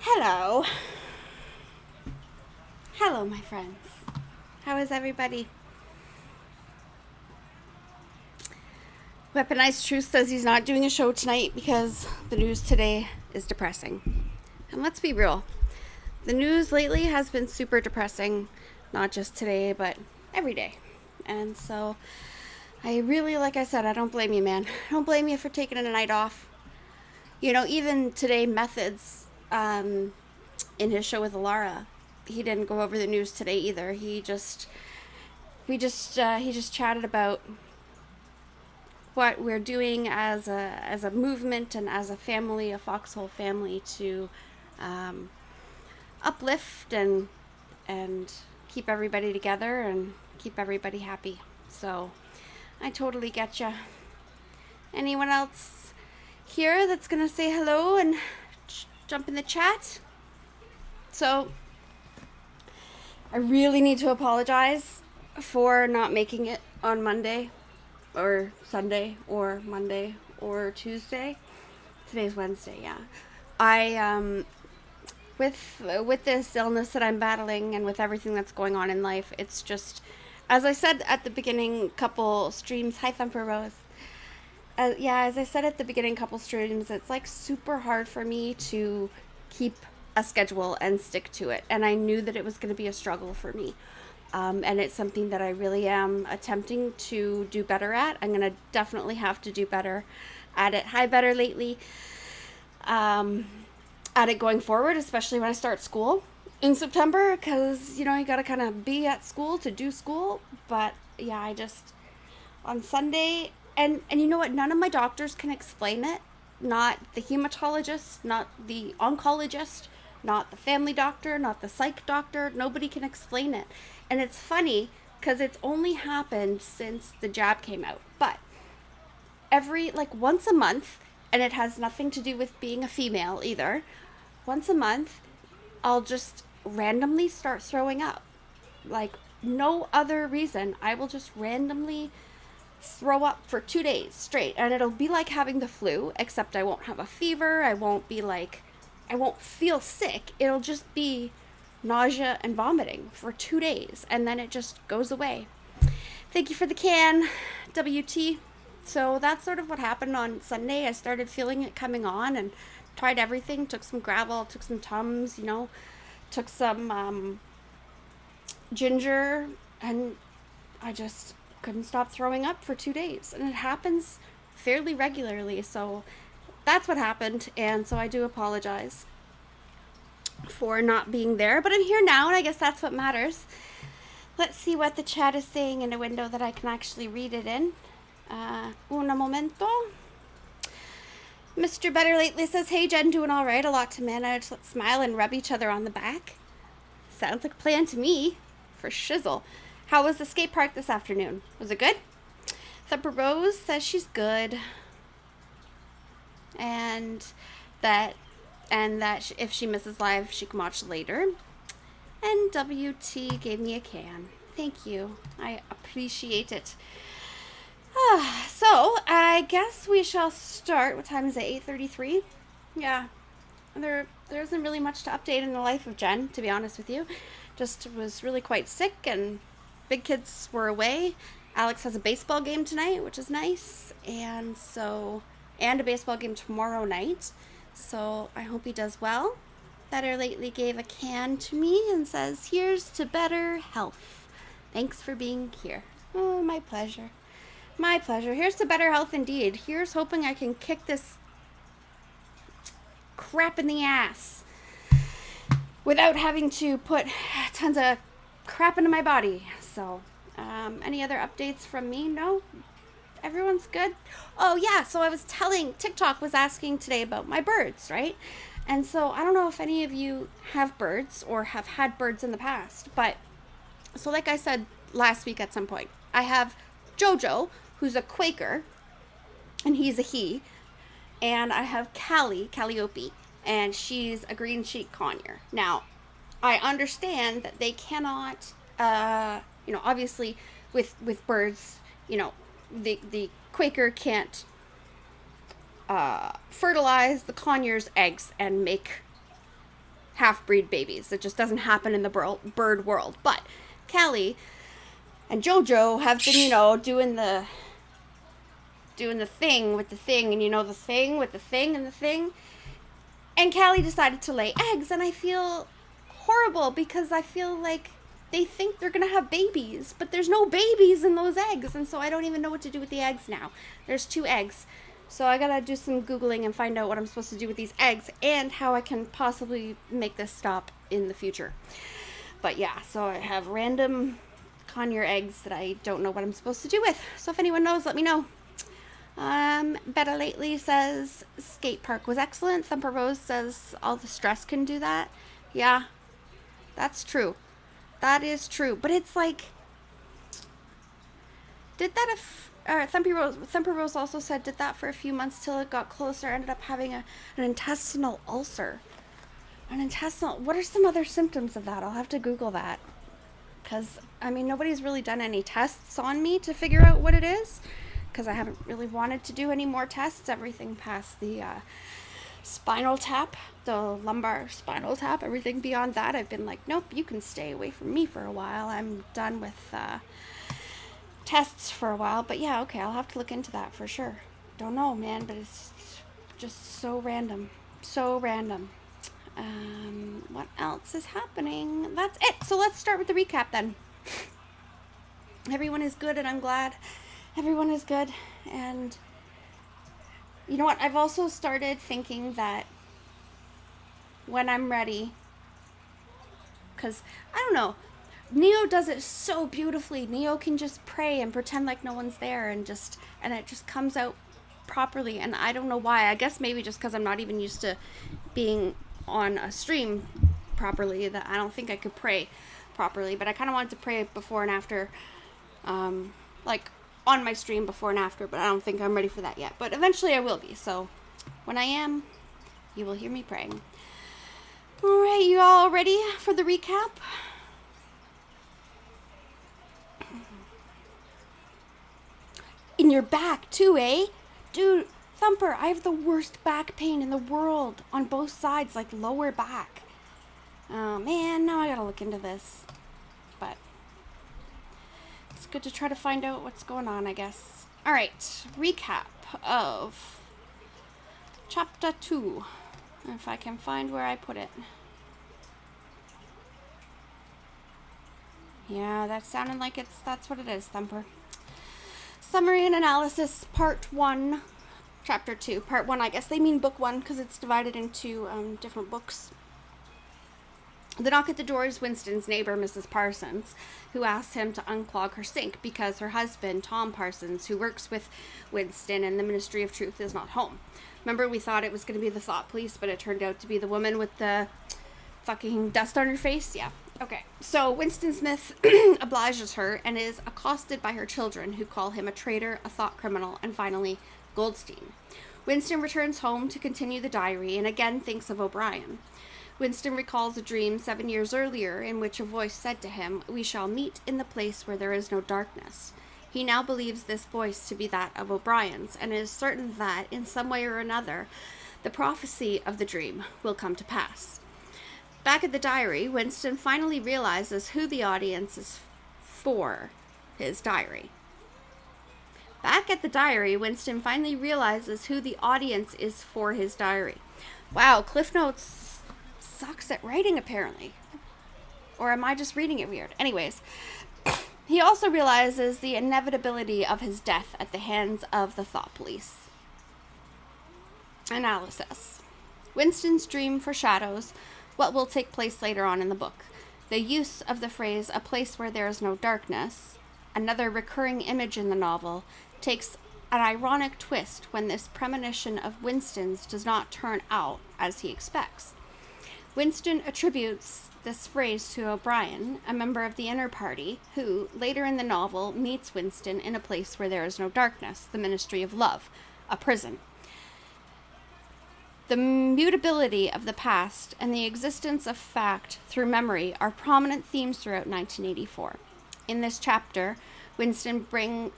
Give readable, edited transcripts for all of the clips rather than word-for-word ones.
Hello. Hello, my friends. How is everybody? Weaponized Truth says he's not doing a show tonight because the news today is depressing. And let's be real. The news lately has been super depressing, not just today, but every day. And so I really, like I said, I don't blame you, man. I don't blame you for taking a night off. You know, even today, Methods, in his show with Alara, he didn't go over the news today either. He just chatted about what we're doing as a movement and as a family, a foxhole family, to uplift and keep everybody together and keep everybody happy. So I totally get you. Anyone else here that's gonna say hello and jump in the chat? So I really need to apologize for not making it on Monday or Sunday or Monday or Tuesday. Today's Wednesday, yeah. I with this illness that I'm battling and with everything that's going on in life, it's just, as I said at the beginning couple streams, hi Thumper Rose. As I said at the beginning couple streams, it's like super hard for me to keep a schedule and stick to it. And I knew that it was going to be a struggle for me. And it's something that I really am attempting to do better at. I'm going to definitely have to do better at it. Better lately. At it going forward, especially when I start school in September, because, you know, you got to kind of be at school to do school. But yeah, I just, on Sunday, and you know what? None of my doctors can explain it. Not the hematologist, not the oncologist, not the family doctor, not the psych doctor. Nobody can explain it. And it's funny because it's only happened since the jab came out. But once a month, and it has nothing to do with being a female either, once a month, I'll just randomly start throwing up. Like, no other reason. I will just randomly throw up for 2 days straight. And it'll be like having the flu, except I won't have a fever. I won't feel sick. It'll just be nausea and vomiting for 2 days, and then it just goes away. Thank you for the can, WT. So that's sort of what happened on Sunday. I started feeling it coming on and tried everything. Took some gravel, took some Tums, took some ginger, and I just couldn't stop throwing up for 2 days. And it happens fairly regularly, so that's what happened. And so I do apologize for not being there, but I'm here now, and I guess that's what matters. Let's see what the chat is saying in a window that I can actually read it in. Un momento. Mr. Better Lately says, hey Jen, doing all right, a lot to manage, let's smile and rub each other on the back. Sounds like a plan to me, for shizzle. How was the skate park this afternoon? Was it good? Thumper Rose says she's good, and that if she misses live, she can watch later. And WT gave me a can. Thank you. I appreciate it. So, I guess we shall start. What time is it? 8:33? Yeah. There isn't really much to update in the life of Jen, to be honest with you. Just was really quite sick, and big kids were away. Alex has a baseball game tonight, which is nice. And a baseball game tomorrow night. So I hope he does well. Better Lately gave a can to me and says, here's to better health. Thanks for being here. Oh, my pleasure. My pleasure. Here's to better health indeed. Here's hoping I can kick this crap in the ass without having to put tons of crap into my body. So, any other updates from me? No? Everyone's good? Oh, yeah, so I was TikTok was asking today about my birds, right? And so I don't know if any of you have birds or have had birds in the past, but so like I said last week at some point, I have Jojo, who's a Quaker, and he's a he, and I have Calliope, and she's a green cheek conure. Now, I understand that they cannot, obviously with birds, the Quaker can't fertilize the conure's eggs and make half-breed babies. It just doesn't happen in the bird world. But Callie and Jojo have been, doing the thing with the thing, and the thing with the thing and the thing. And Callie decided to lay eggs, and I feel horrible because I feel like they think they're going to have babies, but there's no babies in those eggs, and so I don't even know what to do with the eggs now. There's 2 eggs. So I gotta do some Googling and find out what I'm supposed to do with these eggs and how I can possibly make this stop in the future. But yeah, so I have random conure eggs that I don't know what I'm supposed to do with. So if anyone knows, let me know. Betta Lately says skate park was excellent. Thumper Rose says all the stress can do that. Yeah, that's true. That is true. But it's like, did that Thumper Rose also said did that for a few months till it got closer, ended up having an intestinal ulcer. What are some other symptoms of that? I'll have to Google that. Because, nobody's really done any tests on me to figure out what it is. Because I haven't really wanted to do any more tests. Everything past the spinal tap, the lumbar spinal tap, everything beyond that, I've been like, nope, you can stay away from me for a while. I'm done with tests for a while. But yeah, okay, I'll have to look into that for sure. Don't know, man, but it's just so random. So random. What else is happening? That's it. So let's start with the recap then. Everyone is good, and I'm glad everyone is good. And you know what? I've also started thinking that when I'm ready, because I don't know, Neo does it so beautifully. Neo can just pray and pretend like no one's there, and it just comes out properly. And I don't know why. I guess maybe just because I'm not even used to being on a stream properly, that I don't think I could pray properly. But I kind of wanted to pray before and after, like on my stream before and after, but I don't think I'm ready for that yet. But eventually I will be. So when I am, you will hear me praying. All right, you all ready for the recap? In your back too, eh? Dude, Thumper, I have the worst back pain in the world on both sides, like lower back. Oh man, now I gotta look into this. But it's good to try to find out what's going on, I guess. Alright, recap of chapter 2. If I can find where I put it. Yeah, that sounded like that's what it is, Thumper. Summary and analysis, part 1, chapter 2. Part 1, I guess they mean book 1 because it's divided into different books. The knock at the door is Winston's neighbor, Mrs. Parsons, who asks him to unclog her sink because her husband, Tom Parsons, who works with Winston in the Ministry of Truth, is not home. Remember, we thought it was going to be the thought police, but it turned out to be the woman with the fucking dust on her face? Yeah. Okay. So Winston Smith obliges her and is accosted by her children, who call him a traitor, a thought criminal, and finally, Goldstein. Winston returns home to continue the diary and again thinks of O'Brien. Winston recalls a dream 7 years earlier in which a voice said to him, "We shall meet in the place where there is no darkness." He now believes this voice to be that of O'Brien's and is certain that, in some way or another, the prophecy of the dream will come to pass. Back at the diary, Winston finally realizes who the audience is for his diary. Back at the diary, Winston finally realizes who the audience is for his diary. Wow, Cliff Notes sucks at writing, apparently. Or am I just reading it weird? Anyways, he also realizes the inevitability of his death at the hands of the thought police. Analysis. Winston's dream foreshadows what will take place later on in the book. The use of the phrase, "a place where there is no darkness," another recurring image in the novel, takes an ironic twist when this premonition of Winston's does not turn out as he expects. Winston attributes this phrase to O'Brien, a member of the inner party, who, later in the novel, meets Winston in a place where there is no darkness, the Ministry of Love, a prison. The mutability of the past and the existence of fact through memory are prominent themes throughout 1984. In this chapter, Winston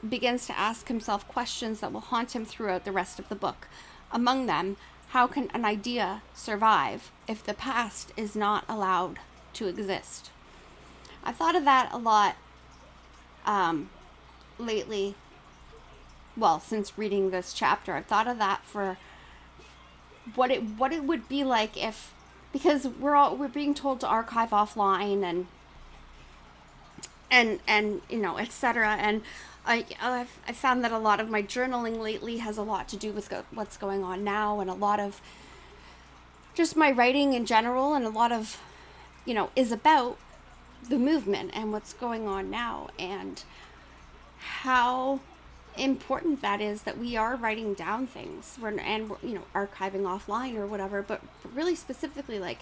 begins to ask himself questions that will haunt him throughout the rest of the book. Among them, How can an idea survive if the past is not allowed to exist? I've thought of that a lot lately. Well, since reading this chapter, I've thought of that for what it would be like if, because we're being told to archive offline and you know, etc. And I found that a lot of my journaling lately has a lot to do with what's going on now, and a lot of just my writing in general, and a lot of, you know, is about the movement and what's going on now, and how important that is that we are writing down things and you know, archiving offline or whatever. But really specifically, like,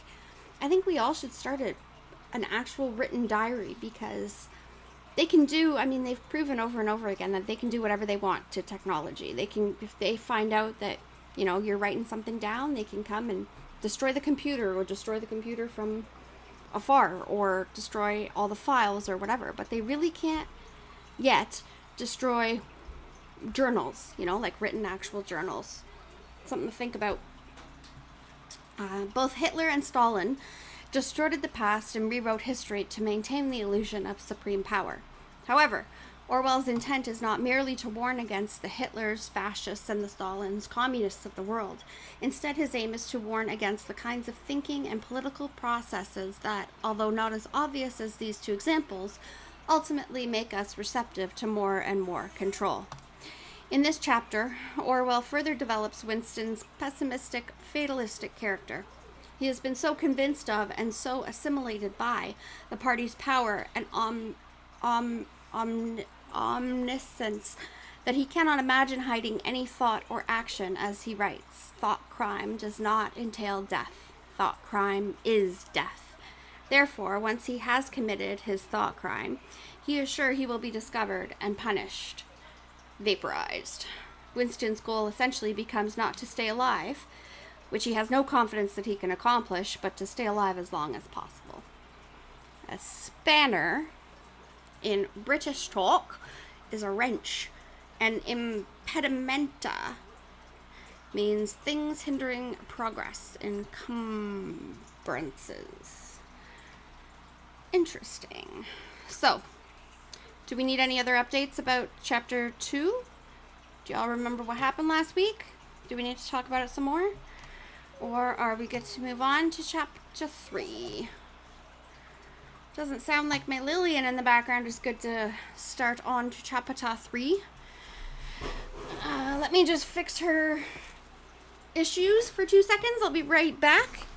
I think we all should start an actual written diary, because they can do, I mean, they've proven over and over again that they can do whatever they want to technology. They can, if they find out that, you know, you're writing something down, they can come and destroy the computer, or destroy the computer from afar, or destroy all the files or whatever. But they really can't yet destroy journals, you know, like written actual journals. Something to think about. Both Hitler and Stalin distorted the past and rewrote history to maintain the illusion of supreme power. However, Orwell's intent is not merely to warn against the Hitlers, fascists, and the Stalins, communists of the world. Instead, his aim is to warn against the kinds of thinking and political processes that, although not as obvious as these two examples, ultimately make us receptive to more and more control. In this chapter, Orwell further develops Winston's pessimistic, fatalistic character. He has been so convinced of and so assimilated by the party's power and omniscience that he cannot imagine hiding any thought or action. As he writes, thought crime does not entail death. Thought crime is death. Therefore, once he has committed his thought crime, he is sure he will be discovered and punished, vaporized. Winston's goal essentially becomes not to stay alive, which he has no confidence that he can accomplish, but to stay alive as long as possible. A spanner in British talk is a wrench. An impedimenta means things hindering progress, encumbrances. Interesting. So, do we need any other updates about chapter 2? Do y'all remember what happened last week? Do we need to talk about it some more? Or are we good to move on to chapter 3? Doesn't sound like my Lillian in the background is good to start on to chapter 3. Let me just fix her issues for 2 seconds. I'll be right back.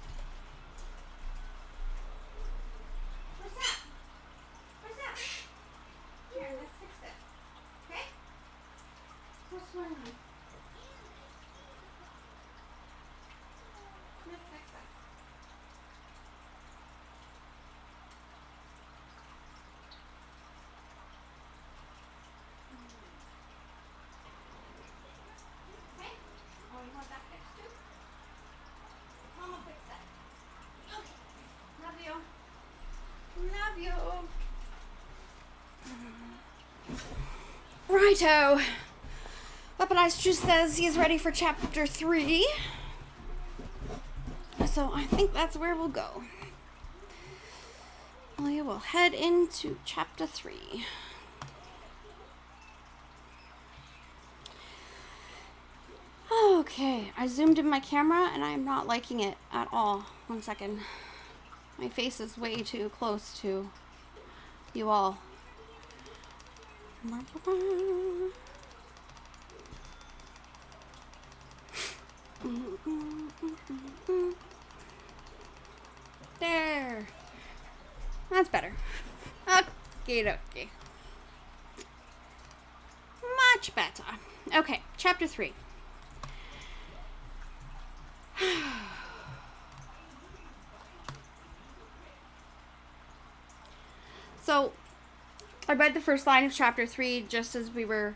Righto. Weaponized Juice says he's ready for chapter 3. So I think that's where we'll go. We will head into chapter 3. Okay, I zoomed in my camera and I'm not liking it at all. 1 second. My face is way too close to you all. There. That's better. Okay. Much better. Okay, chapter 3. So, I read the first line of chapter 3 just as we were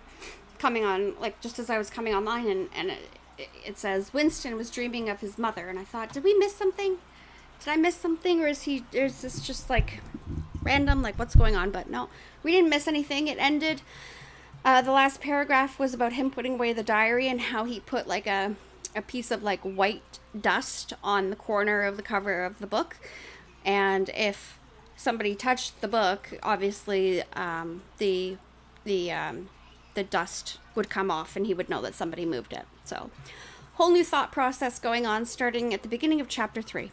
coming on, like just as I was coming online, and it says Winston was dreaming of his mother, and I thought, did we miss something? Did I miss something, or is this just like random, like what's going on? But no, we didn't miss anything. It ended, the last paragraph was about him putting away the diary and how he put like a a piece of like white dust on the corner of the cover of the book. And if somebody touched the book, obviously the dust would come off and he would know that somebody moved it. So, whole new thought process going on starting at the beginning of chapter 3.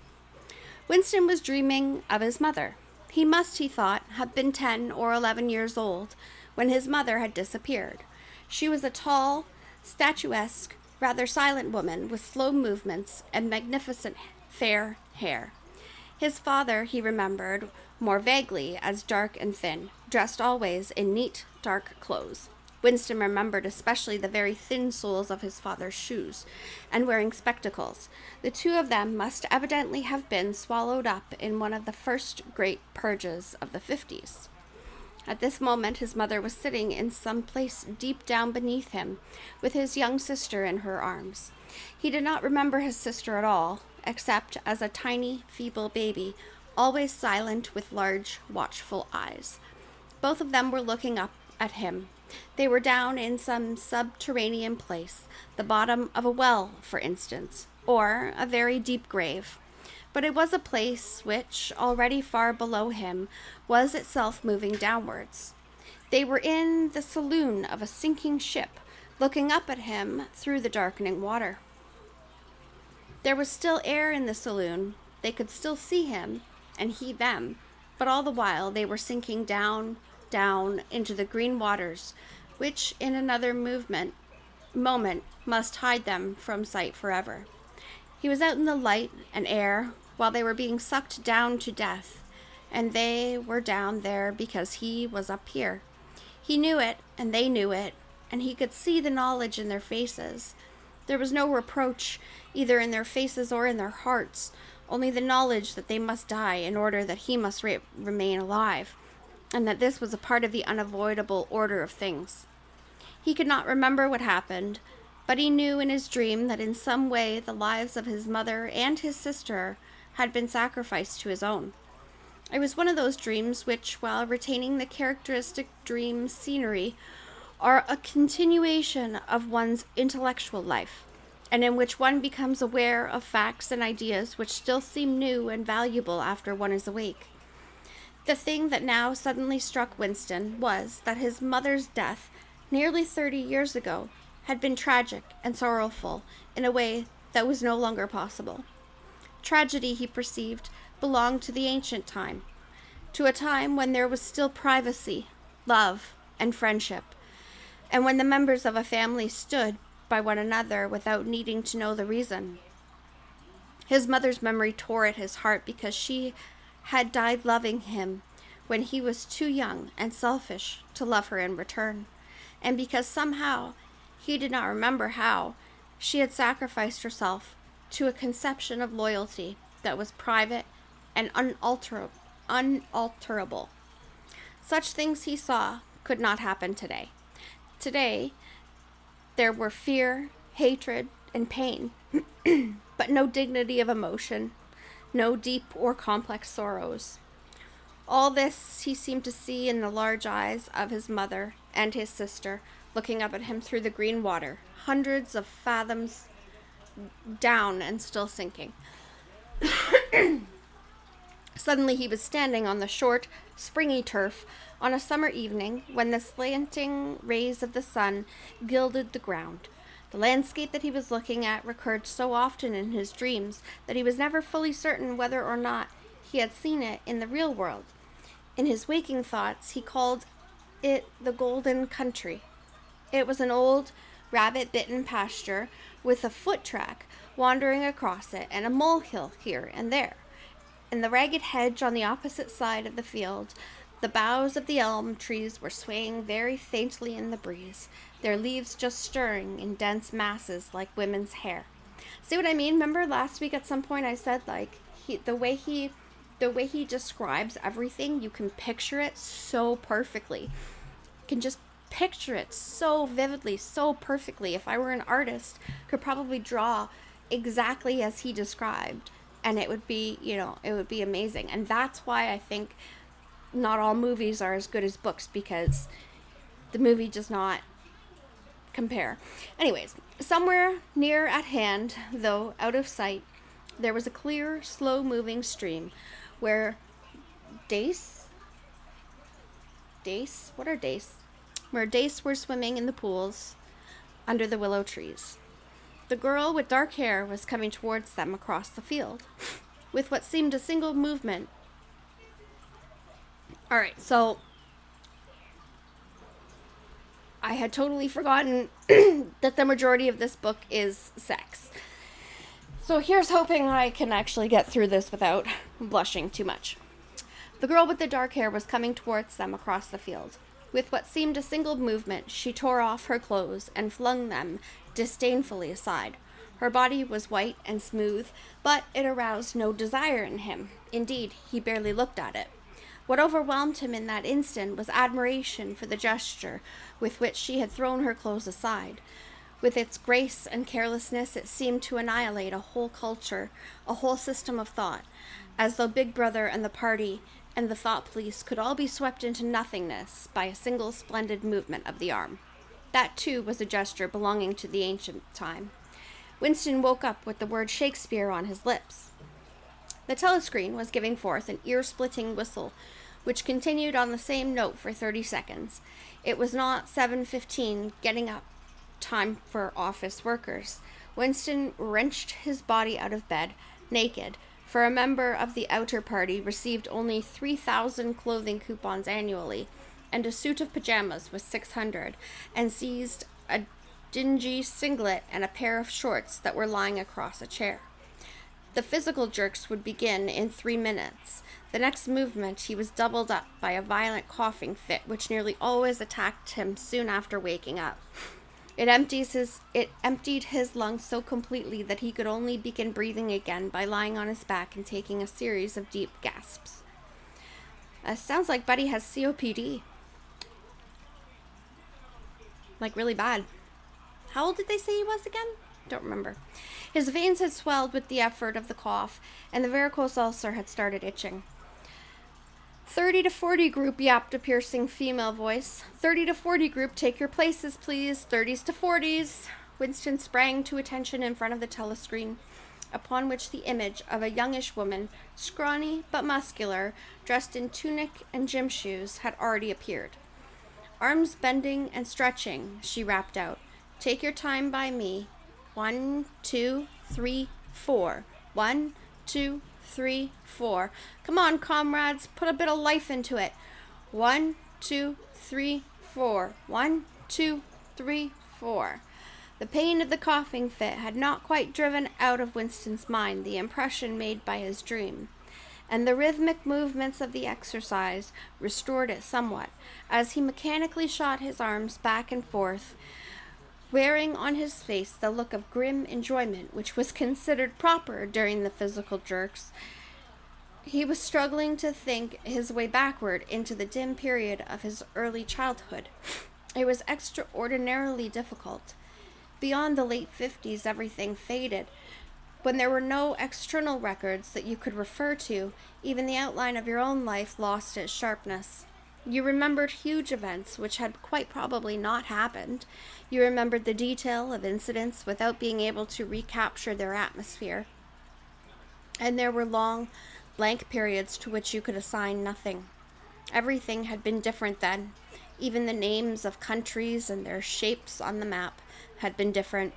Winston was dreaming of his mother. He must, he thought, have been 10 or 11 years old when his mother had disappeared. She was a tall, statuesque, rather silent woman with slow movements and magnificent fair hair. His father, he remembered more vaguely as dark and thin, dressed always in neat, dark clothes. Winston remembered especially the very thin soles of his father's shoes, and wearing spectacles. The two of them must evidently have been swallowed up in one of the first great purges of the 50s. At this moment his mother was sitting in some place deep down beneath him, with his young sister in her arms. He did not remember his sister at all, except as a tiny, feeble baby, always silent with large, watchful eyes. Both of them were looking up at him. They were down in some subterranean place, the bottom of a well, for instance, or a very deep grave. But it was a place which, already far below him, was itself moving downwards. They were in the saloon of a sinking ship, looking up at him through the darkening water. There was still air in the saloon. They could still see him, and he them, but all the while they were sinking down, down into the green waters, which in another moment must hide them from sight forever. He was out in the light and air while they were being sucked down to death, and they were down there because he was up here. He knew it, and they knew it, and he could see the knowledge in their faces. There was no reproach either in their faces or in their hearts, only the knowledge that they must die in order that he must remain alive, and that this was a part of the unavoidable order of things. He could not remember what happened, but he knew in his dream that in some way the lives of his mother and his sister had been sacrificed to his own. It was one of those dreams which, while retaining the characteristic dream scenery, are a continuation of one's intellectual life, and in which one becomes aware of facts and ideas which still seem new and valuable after one is awake. The thing that now suddenly struck Winston was that his mother's death, nearly 30 years ago, had been tragic and sorrowful in a way that was no longer possible. Tragedy, he perceived, belonged to the ancient time, to a time when there was still privacy, love, and friendship, and when the members of a family stood by one another without needing to know the reason. His mother's memory tore at his heart because she had died loving him when he was too young and selfish to love her in return, and because somehow, he did not remember how, she had sacrificed herself to a conception of loyalty that was private and unalterable. Such things, he saw, could not happen today. Today, there were fear, hatred, and pain, but no dignity of emotion, no deep or complex sorrows. All this he seemed to see in the large eyes of his mother and his sister, looking up at him through the green water, hundreds of fathoms down and still sinking. Suddenly he was standing on the short, springy turf on a summer evening when the slanting rays of the sun gilded the ground. The landscape that he was looking at recurred so often in his dreams that he was never fully certain whether or not he had seen it in the real world. In his waking thoughts, he called it the Golden Country. It was an old, rabbit-bitten pasture with a foot track wandering across it and a molehill here and there. In the ragged hedge on the opposite side of the field, the boughs of the elm trees were swaying very faintly in the breeze, their leaves just stirring in dense masses like women's hair. See what I mean? Remember last week at some point I said, like, the way he describes everything, you can picture it so perfectly. You can just picture it so vividly, so perfectly. If I were an artist, could probably draw exactly as he described, and it would be, it would be amazing. And that's why I think not all movies are as good as books, because the movie does not compare. Anyways, somewhere near at hand, though out of sight, there was a clear, slow-moving stream where dace? What are dace? Where dace were swimming in the pools under the willow trees. The girl with dark hair was coming towards them across the field with what seemed a single movement. All right, so I had totally forgotten that the majority of this book is sex. So here's hoping I can actually get through this without blushing too much. The girl with the dark hair was coming towards them across the field. With what seemed a single movement, she tore off her clothes and flung them disdainfully aside. Her body was white and smooth, but it aroused no desire in him. Indeed, he barely looked at it. What overwhelmed him in that instant was admiration for the gesture with which she had thrown her clothes aside. With its grace and carelessness, it seemed to annihilate a whole culture, a whole system of thought, as though Big Brother and the party and the thought police could all be swept into nothingness by a single splendid movement of the arm. That, too, was a gesture belonging to the ancient time. Winston woke up with the word Shakespeare on his lips. The telescreen was giving forth an ear-splitting whistle, which continued on the same note for 30 seconds. It was not 7:15, getting up time for office workers. Winston wrenched his body out of bed, naked, for a member of the outer party received only 3,000 clothing coupons annually, and a suit of pajamas was 600, and seized a dingy singlet and a pair of shorts that were lying across a chair. The physical jerks would begin in 3 minutes. The next movement he was doubled up by a violent coughing fit which nearly always attacked him soon after waking up. It emptied his lungs so completely that he could only begin breathing again by lying on his back and taking a series of deep gasps. Sounds like Buddy has COPD. Like really bad. How old did they say he was again? Don't remember. His veins had swelled with the effort of the cough, and the varicose ulcer had started itching. 30 to 40 group, yapped a piercing female voice. 30 to 40 group, take your places, please. 30s to 40s. Winston sprang to attention in front of the telescreen, upon which the image of a youngish woman, scrawny but muscular, dressed in tunic and gym shoes, had already appeared. Arms bending and stretching, she rapped out. Take your time by me. 1, 2, 3, 4. 1, 2, 3, 4. Come on, comrades, put a bit of life into it. 1, 2, 3, 4. 1, 2, 3, 4. The pain of the coughing fit had not quite driven out of Winston's mind the impression made by his dream, and the rhythmic movements of the exercise restored it somewhat, as he mechanically shot his arms back and forth, wearing on his face the look of grim enjoyment which was considered proper during the physical jerks. He was struggling to think his way backward into the dim period of his early childhood. It was extraordinarily difficult. Beyond the late 50s, everything faded. When there were no external records that you could refer to, even the outline of your own life lost its sharpness. You remembered huge events which had quite probably not happened. You remembered the detail of incidents without being able to recapture their atmosphere. And there were long, blank periods to which you could assign nothing. Everything had been different then. Even the names of countries and their shapes on the map had been different.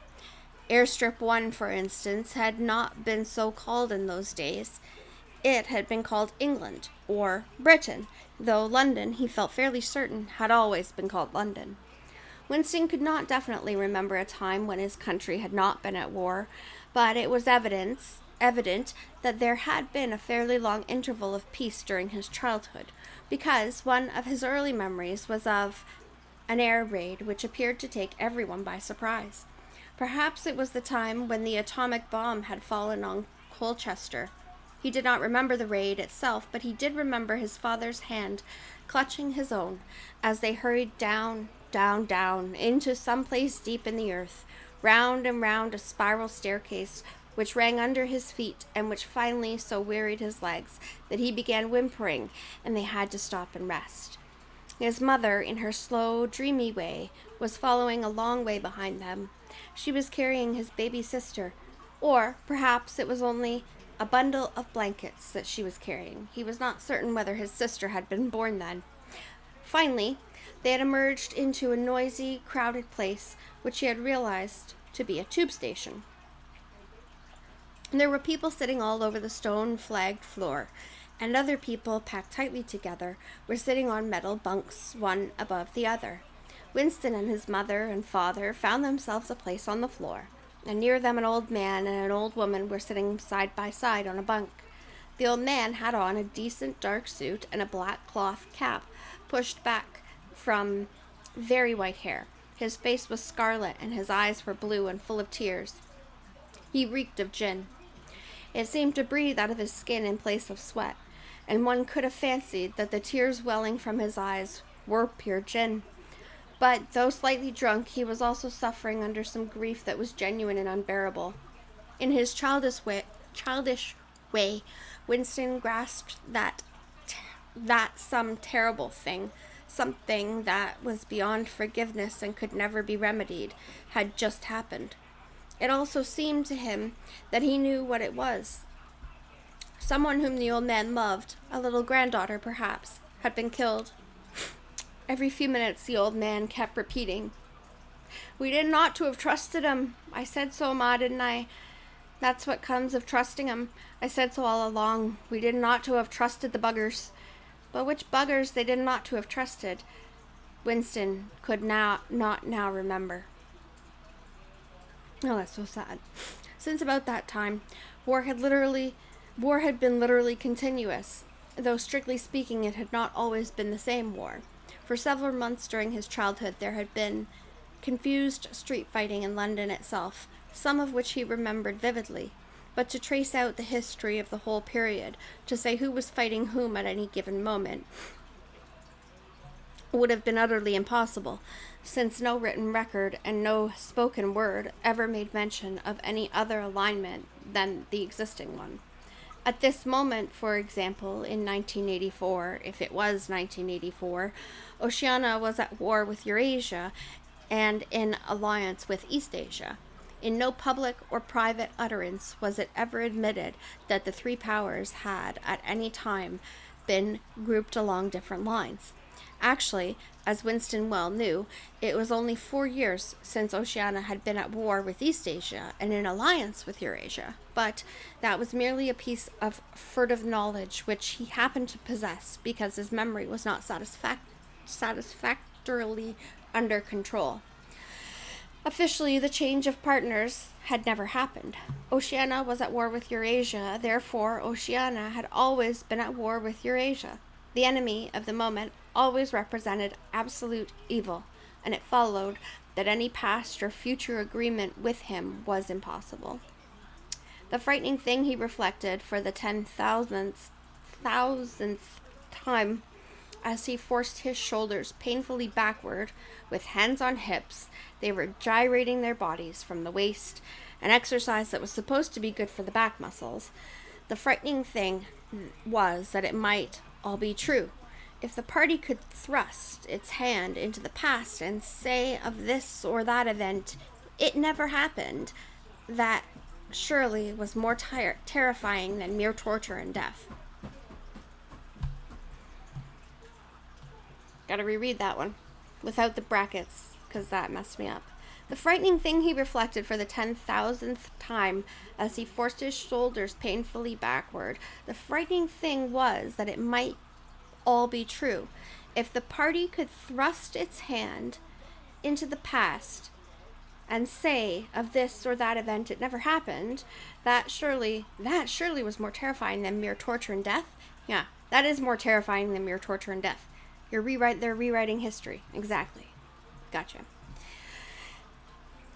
Airstrip 1, for instance, had not been so called in those days. It had been called England, or Britain, though London, he felt fairly certain, had always been called London. Winston could not definitely remember a time when his country had not been at war, but it was evident that there had been a fairly long interval of peace during his childhood, because one of his early memories was of an air raid which appeared to take everyone by surprise. Perhaps it was the time when the atomic bomb had fallen on Colchester. He did not remember the raid itself, but he did remember his father's hand clutching his own as they hurried down, down, down, into some place deep in the earth, round and round a spiral staircase which rang under his feet and which finally so wearied his legs that he began whimpering and they had to stop and rest. His mother, in her slow, dreamy way, was following a long way behind them. She was carrying his baby sister, or perhaps it was only a bundle of blankets that she was carrying. He was not certain whether his sister had been born then. Finally, they had emerged into a noisy, crowded place, which he had realized to be a tube station. There were people sitting all over the stone-flagged floor, and other people, packed tightly together, were sitting on metal bunks, one above the other. Winston and his mother and father found themselves a place on the floor, and near them an old man and an old woman were sitting side by side on a bunk. The old man had on a decent dark suit and a black cloth cap, pushed back from very white hair. His face was scarlet, and his eyes were blue and full of tears. He reeked of gin. It seemed to breathe out of his skin in place of sweat, and one could have fancied that the tears welling from his eyes were pure gin. But, though slightly drunk, he was also suffering under some grief that was genuine and unbearable. In his childish way, Winston grasped that some terrible thing, something that was beyond forgiveness and could never be remedied, had just happened. It also seemed to him that he knew what it was. Someone whom the old man loved, a little granddaughter perhaps, had been killed. Every few minutes the old man kept repeating, "We didn't ought to have trusted him. I said so, Ma, didn't I? That's what comes of trusting him. I said so all along. We didn't ought to have trusted the buggers." But which buggers they didn't ought to have trusted, Winston could not now remember. Oh, that's so sad. Since about that time, war had been literally continuous, though strictly speaking it had not always been the same war. For several months during his childhood there had been confused street fighting in London itself, some of which he remembered vividly. But to trace out the history of the whole period, to say who was fighting whom at any given moment, would have been utterly impossible, since no written record and no spoken word ever made mention of any other alignment than the existing one. At this moment, for example, in 1984, if it was 1984, Oceania was at war with Eurasia and in alliance with Eastasia. In no public or private utterance was it ever admitted that the three powers had at any time been grouped along different lines. Actually, as Winston well knew, it was only 4 years since Oceania had been at war with Eastasia and in alliance with Eurasia, but that was merely a piece of furtive knowledge which he happened to possess because his memory was not satisfactorily under control. Officially, the change of partners had never happened. Oceania was at war with Eurasia, therefore Oceania had always been at war with Eurasia. The enemy of the moment always represented absolute evil, and it followed that any past or future agreement with him was impossible. The frightening thing, he reflected for the 10,000th time, as he forced his shoulders painfully backward, with hands on hips, they were gyrating their bodies from the waist, an exercise that was supposed to be good for the back muscles. The frightening thing was that it might all be true. If the party could thrust its hand into the past and say of this or that event, "It never happened," that surely was more terrifying than mere torture and death. Gotta reread that one without the brackets, because that messed me up. The frightening thing, he reflected for the 10,000th time as he forced his shoulders painfully backward, the frightening thing was that it might all be true. If the party could thrust its hand into the past and say of this or that event it never happened, that surely was more terrifying than mere torture and death. Yeah, that is more terrifying than mere torture and death. They're rewriting history. Exactly. Gotcha.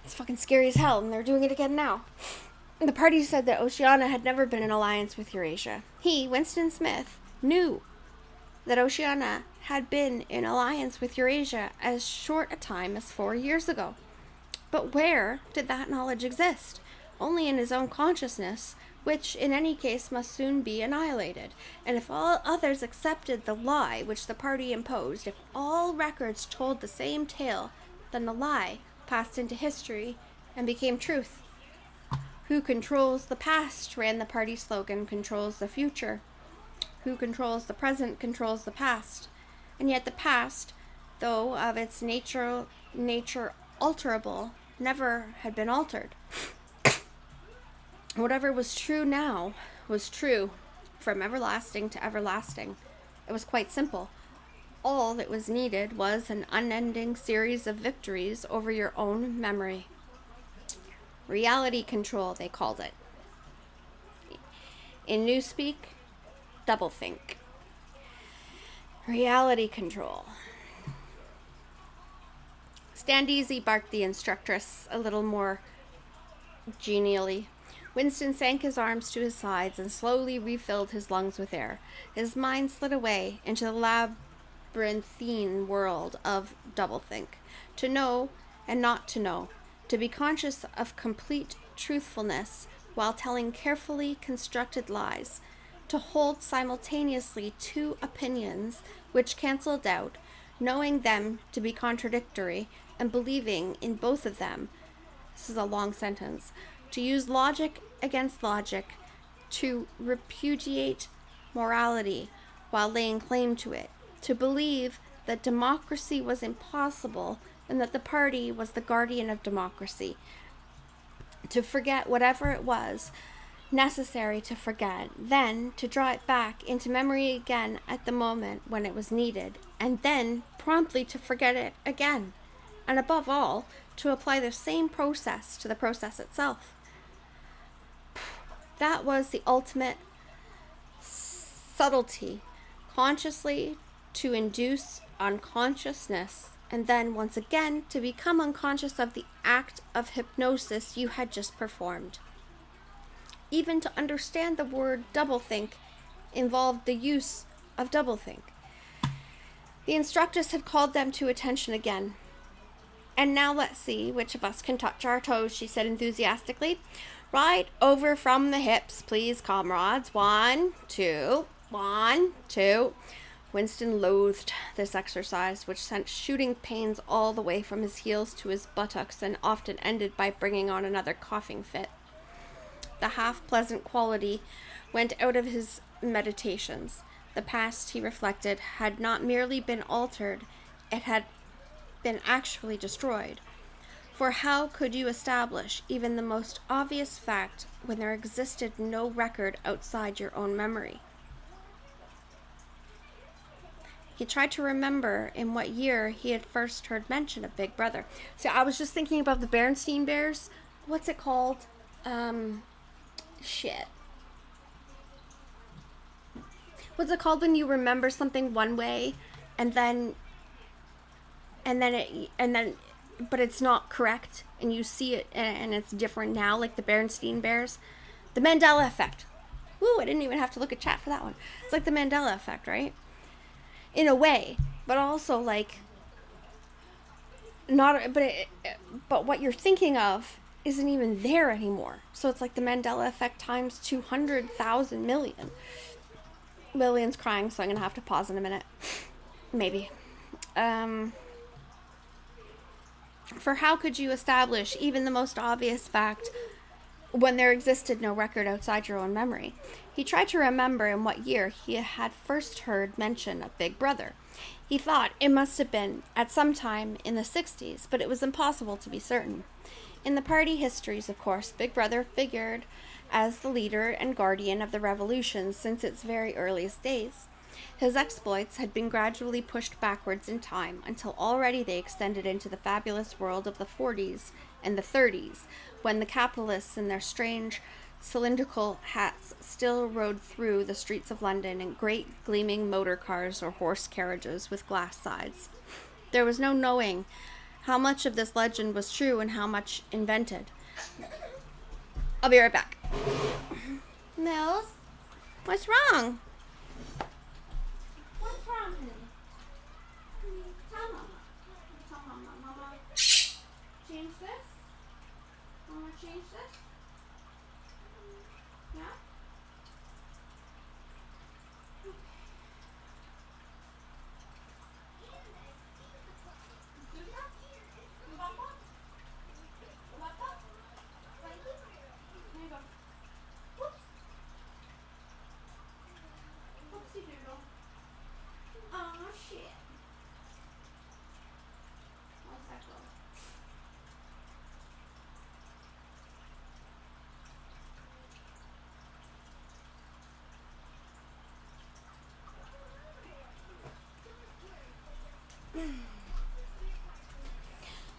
It's fucking scary as hell, and they're doing it again now. The party said that Oceania had never been in alliance with Eurasia. He, Winston Smith, knew that Oceania had been in alliance with Eurasia as short a time as 4 years ago. But where did that knowledge exist? Only in his own consciousness, which in any case must soon be annihilated. And if all others accepted the lie which the party imposed, if all records told the same tale, then the lie passed into history and became truth. Who controls the past, ran the party slogan, controls the future. Who controls the present controls the past. And yet the past, though of its nature alterable, never had been altered. Whatever was true now was true from everlasting to everlasting. It was quite simple. All that was needed was an unending series of victories over your own memory. Reality control, they called it. In newspeak, doublethink. Reality control. Stand easy, barked the instructress a little more genially. Winston sank his arms to his sides and slowly refilled his lungs with air. His mind slid away into the labyrinthine world of doublethink. To know and not to know. To be conscious of complete truthfulness while telling carefully constructed lies. To hold simultaneously two opinions which canceled out, knowing them to be contradictory and believing in both of them. This is a long sentence. To use logic against logic, to repudiate morality while laying claim to it, to believe that democracy was impossible and that the party was the guardian of democracy, to forget whatever it was necessary to forget, then to draw it back into memory again at the moment when it was needed, and then promptly to forget it again, and above all, to apply the same process to the process itself. That was the ultimate subtlety, consciously to induce unconsciousness, and then once again to become unconscious of the act of hypnosis you had just performed. Even to understand the word doublethink involved the use of doublethink. The instructress had called them to attention again. And now let's see which of us can touch our toes, she said enthusiastically. Right over from the hips, please, comrades. 1, 2, 1, 2. Winston loathed this exercise, which sent shooting pains all the way from his heels to his buttocks and often ended by bringing on another coughing fit. The half-pleasant quality went out of his meditations. The past, he reflected, had not merely been altered, it had been actually destroyed. For how could you establish even the most obvious fact when there existed no record outside your own memory? He tried to remember in what year he had first heard mention of Big Brother. So I was just thinking about the Berenstain Bears. What's it called? What's it called when you remember something one way and then but it's not correct and you see it and it's different now, like the Berenstain Bears? The Mandela effect. Woo, I didn't even have to look at chat for that one. It's like the Mandela effect, right? In a way, but also like not, but what you're thinking of isn't even there anymore. So it's like the Mandela effect times 200,000 million. Lillian's crying, so I'm gonna have to pause in a minute. Maybe. For how could you establish even the most obvious fact when there existed no record outside your own memory? He tried to remember in what year he had first heard mention of Big Brother. He thought it must have been at some time in the 60s, but it was impossible to be certain. In the party histories, of course, Big Brother figured as the leader and guardian of the revolution since its very earliest days. His exploits had been gradually pushed backwards in time until already they extended into the fabulous world of the 40s and the 30s, when the capitalists in their strange cylindrical hats still rode through the streets of London in great gleaming motor cars or horse carriages with glass sides. There was no knowing how much of this legend was true and how much invented. I'll be right back. Mills, what's wrong? What's wrong, honey? Tell Mama. Tell Mama. Mama, change this? Mama, change this? Yeah?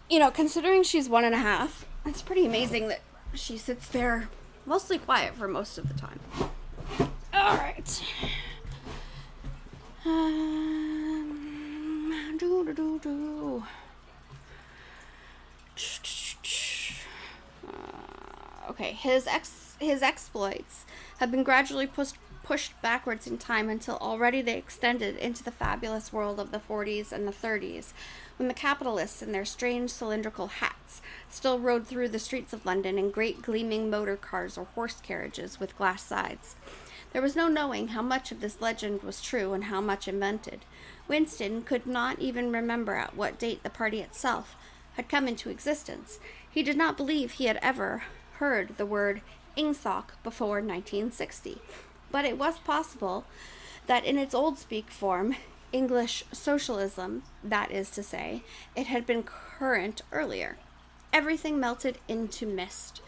You know, considering she's 1.5, it's pretty amazing that she sits there mostly quiet for most of the time. All right. Okay, his exploits have been gradually pushed backwards in time until already they extended into the fabulous world of the 40s and the 30s, when the capitalists in their strange cylindrical hats still rode through the streets of London in great gleaming motor cars or horse carriages with glass sides. There was no knowing how much of this legend was true and how much invented. Winston could not even remember at what date the party itself had come into existence. He did not believe he had ever heard the word Ingsoc before 1960, but it was possible that in its old speak form, English socialism, that is to say, it had been current earlier. Everything melted into mist.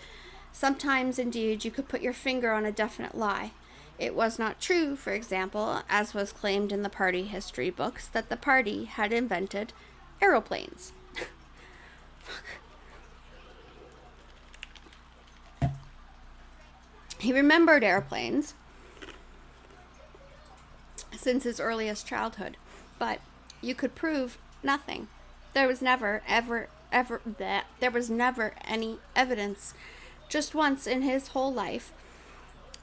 Sometimes, indeed, you could put your finger on a definite lie. It was not true, for example, as was claimed in the party history books, that the party had invented aeroplanes. He remembered airplanes since his earliest childhood, but you could prove nothing. There was never any evidence. Just once in his whole life,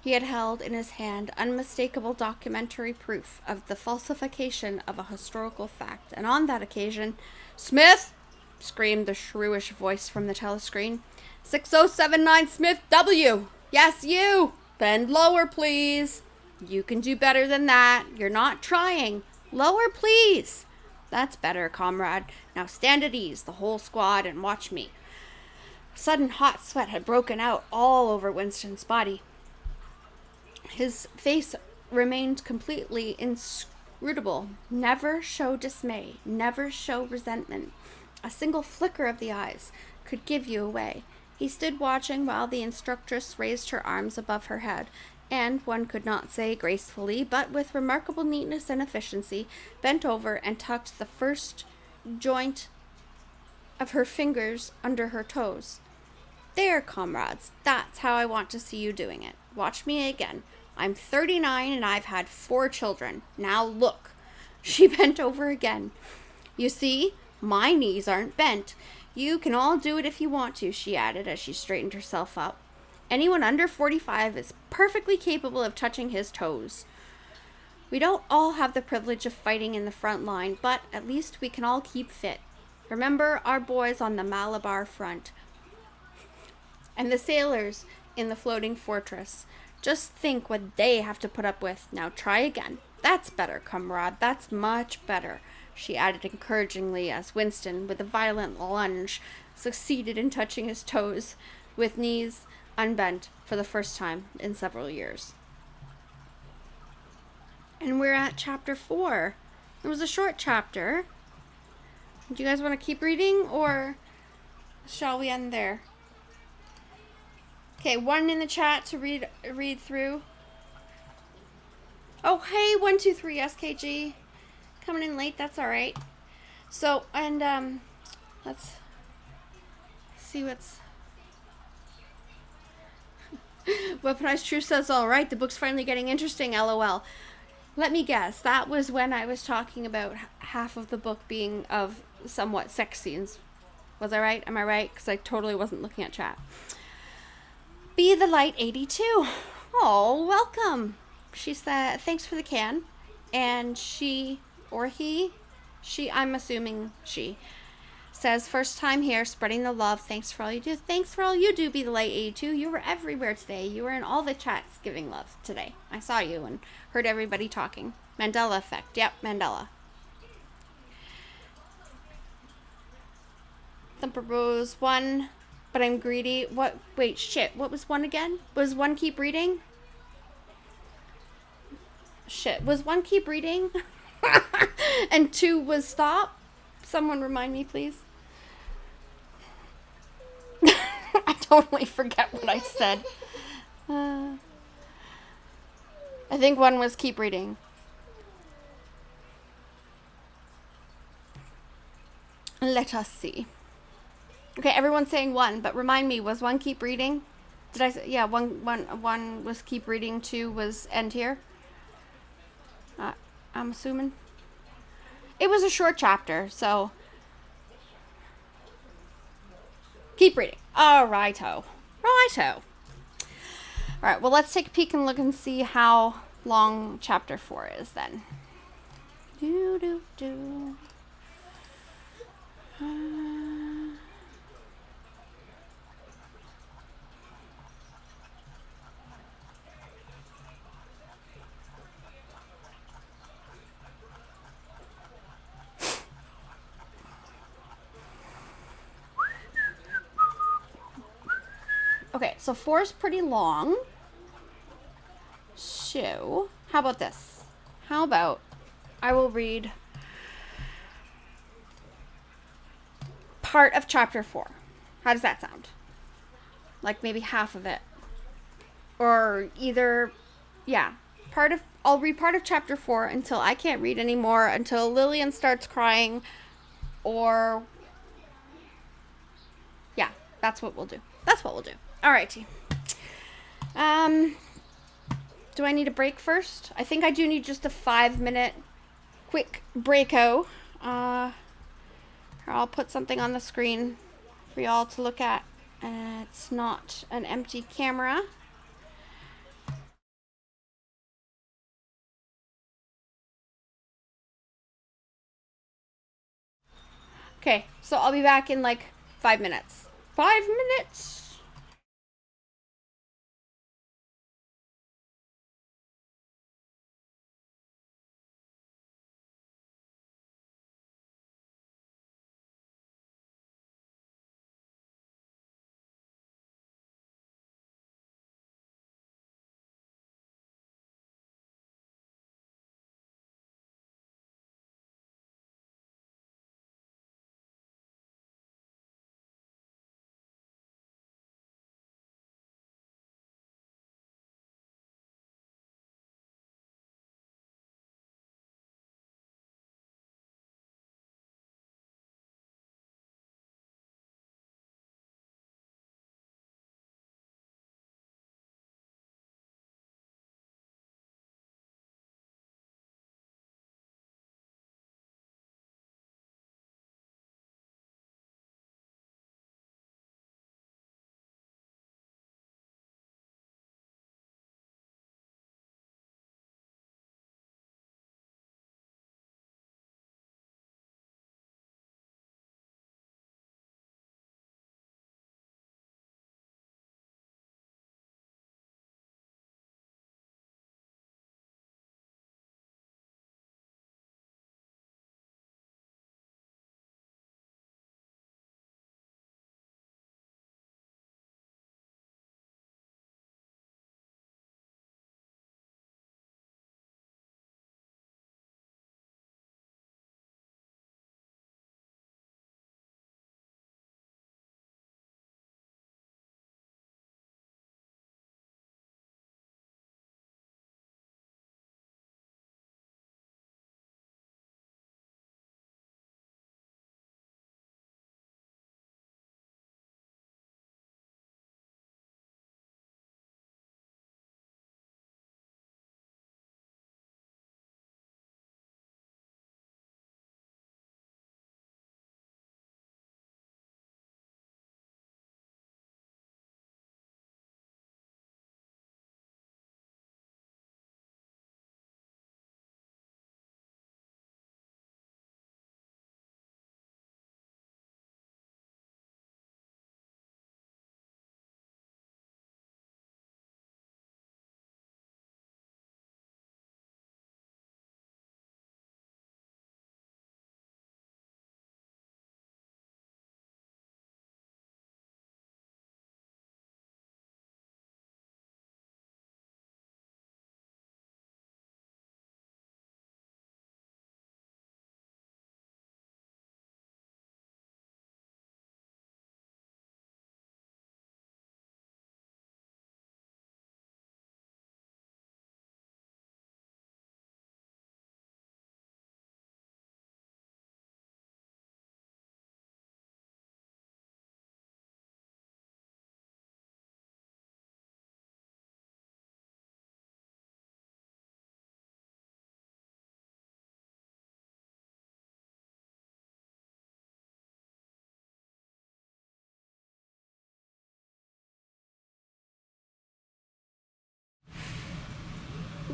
he had held in his hand unmistakable documentary proof of the falsification of a historical fact, and on that occasion, "Smith!" screamed the shrewish voice from the telescreen. 6079 Smith W. Yes, you! Bend lower, please. You can do better than that. You're not trying. Lower, please. That's better, comrade. Now stand at ease, the whole squad, and watch me. A sudden hot sweat had broken out all over Winston's body. His face remained completely inscrutable. Never show dismay. Never show resentment. A single flicker of the eyes could give you away. He stood watching while the instructress raised her arms above her head, and, one could not say gracefully, but with remarkable neatness and efficiency, bent over and tucked the first joint of her fingers under her toes. There, comrades, that's how I want to see you doing it. Watch me again. I'm 39 and I've had 4 children. Now look. She bent over again. You see, my knees aren't bent. You can all do it if you want to, she added as she straightened herself up. Anyone under 45 is perfectly capable of touching his toes. We don't all have the privilege of fighting in the front line, but at least we can all keep fit. Remember our boys on the Malabar front and the sailors in the floating fortress. Just think what they have to put up with. Now try again. That's better, comrade. That's much better, she added encouragingly as Winston, with a violent lunge, succeeded in touching his toes with knees unbent for the first time in several years. And we're at chapter 4. It was a short chapter. Do you guys want to keep reading, or shall we end there? Okay, 1 in the chat to read through. Oh, hey, 123 SKG. Coming in late, that's all right. So, and let's see what's... Weaponized Truth says, all right, the book's finally getting interesting, LOL. Let me guess, that was when I was talking about half of the book being of somewhat sex scenes. Was I right? Am I right? Because I totally wasn't looking at chat. Be the Light 82. Oh, welcome. She said, thanks for the can. And she, or he, I'm assuming she, says, first time here, spreading the love. Thanks for all you do. Thanks for all you do, Be the Light 82. You were everywhere today. You were in all the chats giving love today. I saw you and heard everybody talking. Mandela effect. Yep, Mandela. Thumper Rose 1, but I'm greedy. What? Wait, shit. What was 1 again? Was 1 keep reading? Shit. Was 1 keep reading? And 2 was stop? Someone remind me, please. I totally forget what I said. I think 1 was keep reading. Let us see. Okay, everyone's saying 1, but remind me, was 1 keep reading? Did I say, yeah, one was keep reading, 2 was end here? I'm assuming. It was a short chapter, so keep reading. All righto. Righto. All right, well, let's take a peek and look and see how long chapter 4 is then. Do, do, do. Okay, so 4 is pretty long. So, how about this? How about I will read part of chapter 4. How does that sound? Like maybe half of it. Or either, yeah, I'll read part of chapter 4 until I can't read anymore, until Lillian starts crying, or, yeah, that's what we'll do. That's what we'll do. Alrighty. Do I need a break first? I think I do need just a 5-minute quick breako. I'll put something on the screen for y'all to look at. It's not an empty camera. Okay, so I'll be back in like 5 minutes. 5 minutes!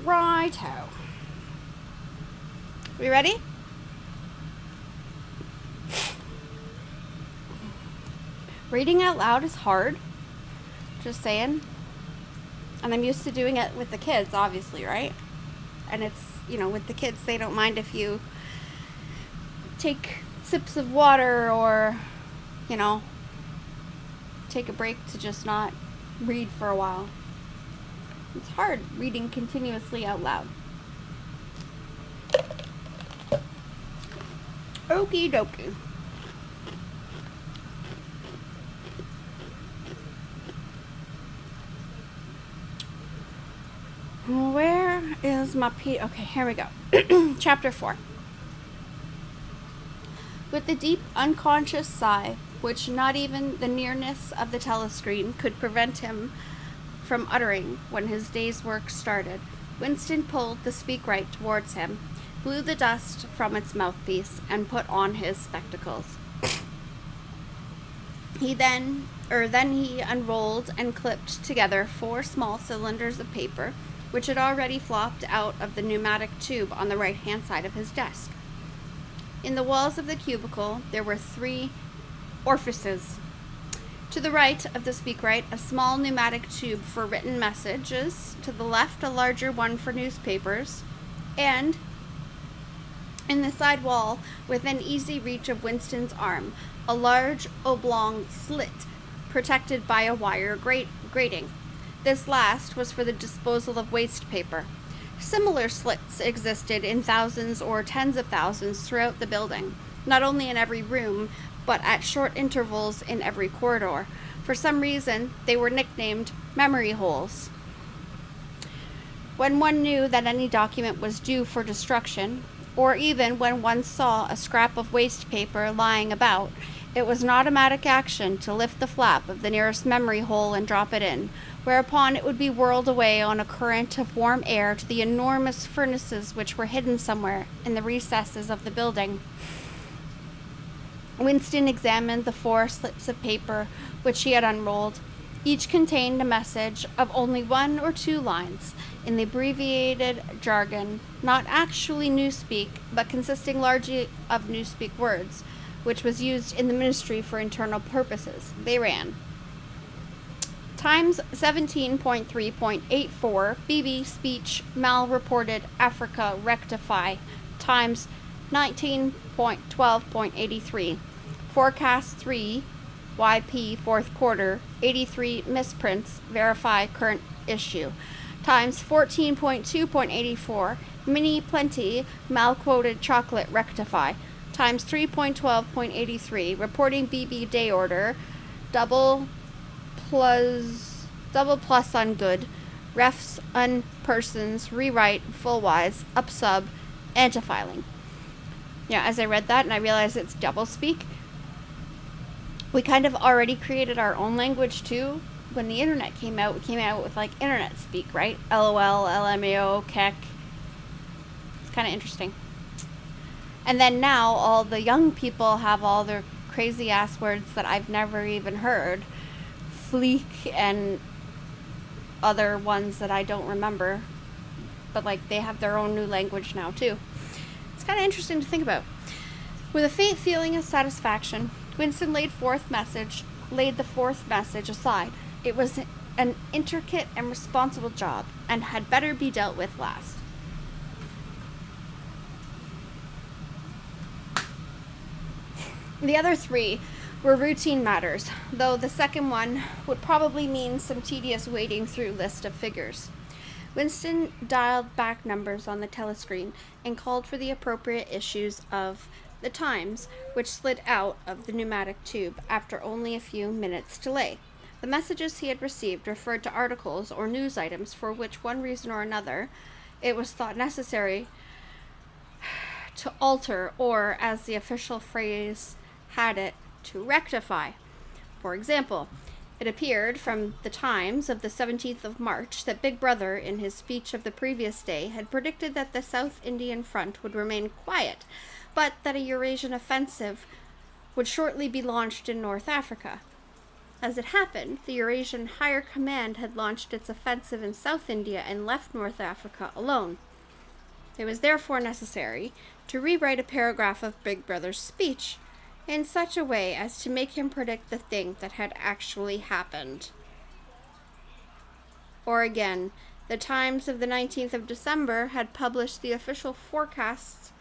Righto. We ready? Reading out loud is hard. Just saying. And I'm used to doing it with the kids, obviously, right? And it's, you know, with the kids, they don't mind if you take sips of water or, you know, take a break to just not read for a while. It's hard reading continuously out loud. Okie dokie. Where is my okay, here we go. Chapter 4. With the deep, unconscious sigh, which not even the nearness of the telescreen could prevent him from uttering when his day's work started, Winston pulled the speakwrite towards him, blew the dust from its mouthpiece, and put on his spectacles. Then he unrolled and clipped together 4 small cylinders of paper, which had already flopped out of the pneumatic tube on the right-hand side of his desk. In the walls of the cubicle, there were 3 orifices. To the right of the speakwrite, a small pneumatic tube for written messages, to the left a larger one for newspapers, and in the side wall, within easy reach of Winston's arm, a large oblong slit protected by a wire grating. This last was for the disposal of waste paper. Similar slits existed in thousands or tens of thousands throughout the building, not only in every room, but at short intervals in every corridor. For some reason, they were nicknamed memory holes. When one knew that any document was due for destruction, or even when one saw a scrap of waste paper lying about, it was an automatic action to lift the flap of the nearest memory hole and drop it in, whereupon it would be whirled away on a current of warm air to the enormous furnaces which were hidden somewhere in the recesses of the building. Winston examined the 4 slips of paper which he had unrolled. Each contained a message of only 1 or 2 lines, in the abbreviated jargon, not actually Newspeak, but consisting largely of Newspeak words, which was used in the Ministry for Internal Purposes. They ran: Times 17.3.84, BB speech mal-reported Africa rectify. Times 19.12.83, forecast 3, YP 4th quarter, 83 misprints, verify current issue. Times 14.2.84, mini plenty, mal-quoted chocolate rectify. Times 3.12.83, reporting BB day order, double plus on good, refs on persons, rewrite, full wise, up sub, antifiling. Yeah, as I read that and I realized it's double speak, we kind of already created our own language too. When the internet came out, we came out with like internet speak, right? LOL, LMAO, KEK. It's kind of interesting. And then now all the young people have all their crazy ass words that I've never even heard. Fleek and other ones that I don't remember. But like they have their own new language now too. It's kind of interesting to think about. With a faint feeling of satisfaction, Winston laid the 4th message aside. It was an intricate and responsible job, and had better be dealt with last. The other 3 were routine matters, though the second one would probably mean some tedious wading through list of figures. Winston dialed back numbers on the telescreen and called for the appropriate issues of The Times, which slid out of the pneumatic tube after only a few minutes' delay. The messages he had received referred to articles or news items for which, one reason or another, it was thought necessary to alter, or, as the official phrase had it, to rectify. For example, it appeared from the Times of the 17th of March that Big Brother, in his speech of the previous day, had predicted that the South Indian front would remain quiet, but that a Eurasian offensive would shortly be launched in North Africa. As it happened, the Eurasian Higher Command had launched its offensive in South India and left North Africa alone. It was therefore necessary to rewrite a paragraph of Big Brother's speech in such a way as to make him predict the thing that had actually happened. Or again, the Times of the 19th of December had published the official forecasts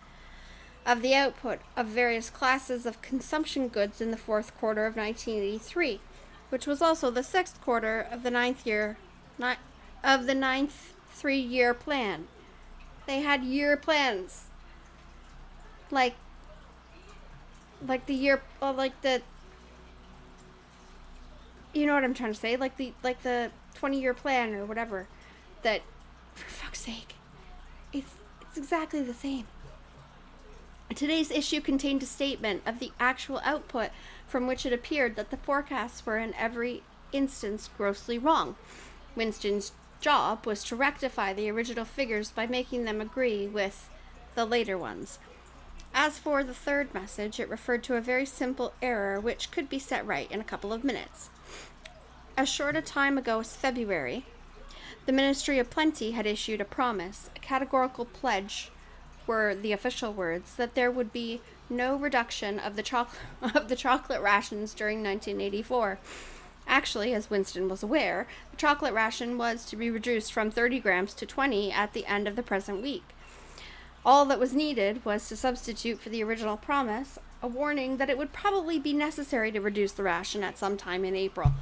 of the output of various classes of consumption goods in the fourth quarter of 1983, which was also the sixth quarter of the ninth three-year plan. They had year plans, like the year, you know what I'm trying to say, like the 20-year plan or whatever. That, for fuck's sake, it's exactly the same. Today's issue contained a statement of the actual output, from which it appeared that the forecasts were in every instance grossly wrong. Winston's job was to rectify the original figures by making them agree with the later ones. As for the third message, it referred to a very simple error which could be set right in a couple of minutes. As short a time ago as February, the Ministry of Plenty had issued a promise, a categorical pledge were the official words, that there would be no reduction of the chocolate rations during 1984. Actually, as Winston was aware, the chocolate ration was to be reduced from 30 grams to 20 at the end of the present week. All that was needed was to substitute for the original promise a warning that it would probably be necessary to reduce the ration at some time in April.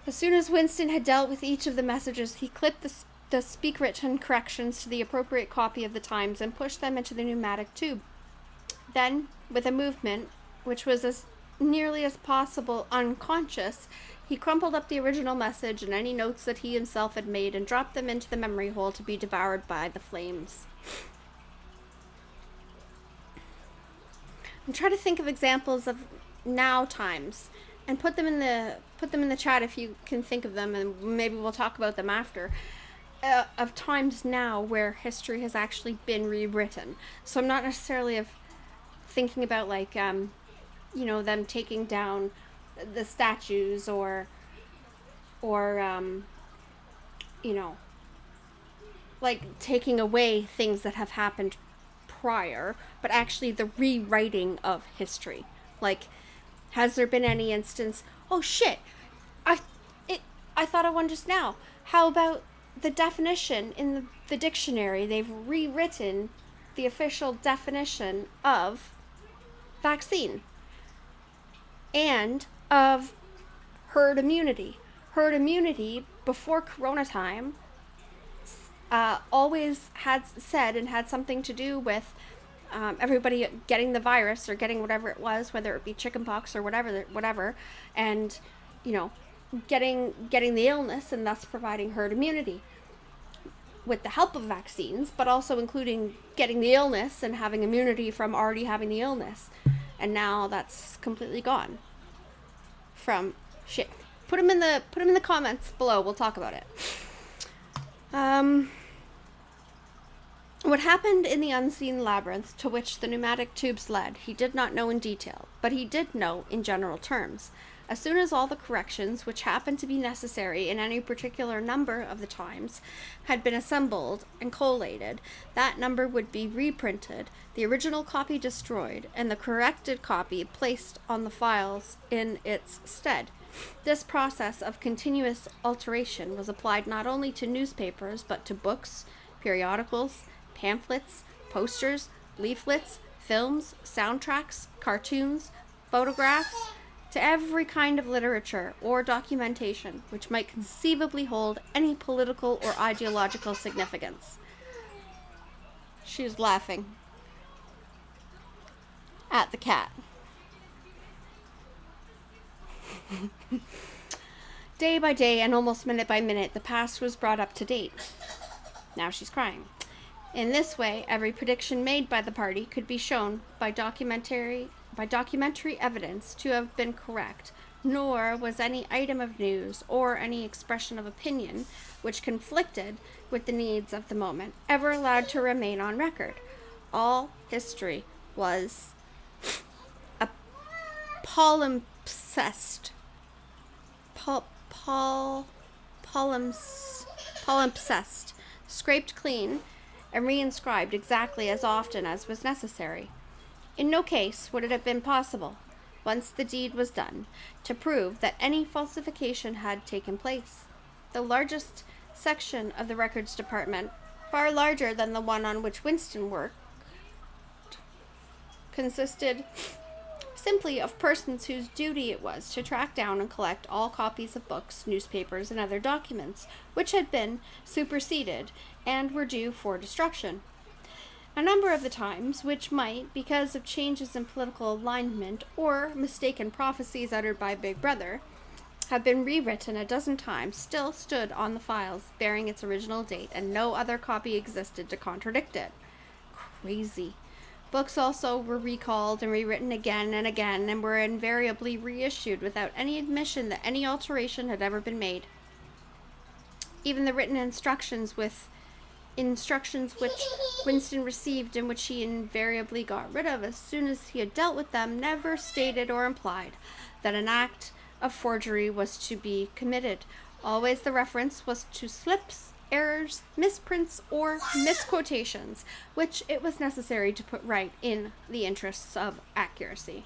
As soon as Winston had dealt with each of the messages, he clipped the speak-written corrections to the appropriate copy of the Times and pushed them into the pneumatic tube. Then, with a movement which was as nearly as possible unconscious, he crumpled up the original message and any notes that he himself had made and dropped them into the memory hole to be devoured by the flames. I'm trying to think of examples of now times and put them in the chat if you can think of them, and maybe we'll talk about them after. Of times now where history has actually been rewritten. So I'm not necessarily thinking about them taking down the statues or taking away things that have happened prior, but actually the rewriting of history. Like, has there been any instance, oh shit, I thought of one just now. How about the definition in the dictionary? They've rewritten the official definition of vaccine and of herd immunity. Herd immunity before Corona time always had said and had something to do with everybody getting the virus or getting whatever it was, whether it be chickenpox or whatever, and getting the illness and thus providing herd immunity with the help of vaccines, but also including getting the illness and having immunity from already having the illness. And now that's completely gone from shit. Put them in the comments below. We'll talk about it. What happened in the unseen labyrinth to which the pneumatic tubes led, he did not know in detail, but he did know in general terms. As soon as all the corrections, which happened to be necessary in any particular number of the times, had been assembled and collated, that number would be reprinted, the original copy destroyed, and the corrected copy placed on the files in its stead. This process of continuous alteration was applied not only to newspapers, but to books, periodicals, pamphlets, posters, leaflets, films, soundtracks, cartoons, photographs, to every kind of literature or documentation which might conceivably hold any political or ideological significance. She was laughing at the cat. Day by day and almost minute by minute, the past was brought up to date. Now she's crying. In this way, every prediction made by the party could be shown by documentary evidence to have been correct, nor was any item of news or any expression of opinion which conflicted with the needs of the moment ever allowed to remain on record. All history was a palimpsest palimpsest, scraped clean, and reinscribed exactly as often as was necessary. In no case would it have been possible, once the deed was done, to prove that any falsification had taken place. The largest section of the records department, far larger than the one on which Winston worked, consisted simply of persons whose duty it was to track down and collect all copies of books, newspapers, and other documents which had been superseded and were due for destruction. A number of the times, which might, because of changes in political alignment or mistaken prophecies uttered by Big Brother, have been rewritten a dozen times, still stood on the files bearing its original date, and no other copy existed to contradict it. Crazy. Books also were recalled and rewritten again and again, and were invariably reissued without any admission that any alteration had ever been made. Even the written instructions which Winston received and which he invariably got rid of as soon as he had dealt with them never stated or implied that an act of forgery was to be committed. Always the reference was to slips, errors, misprints, or misquotations, which it was necessary to put right in the interests of accuracy.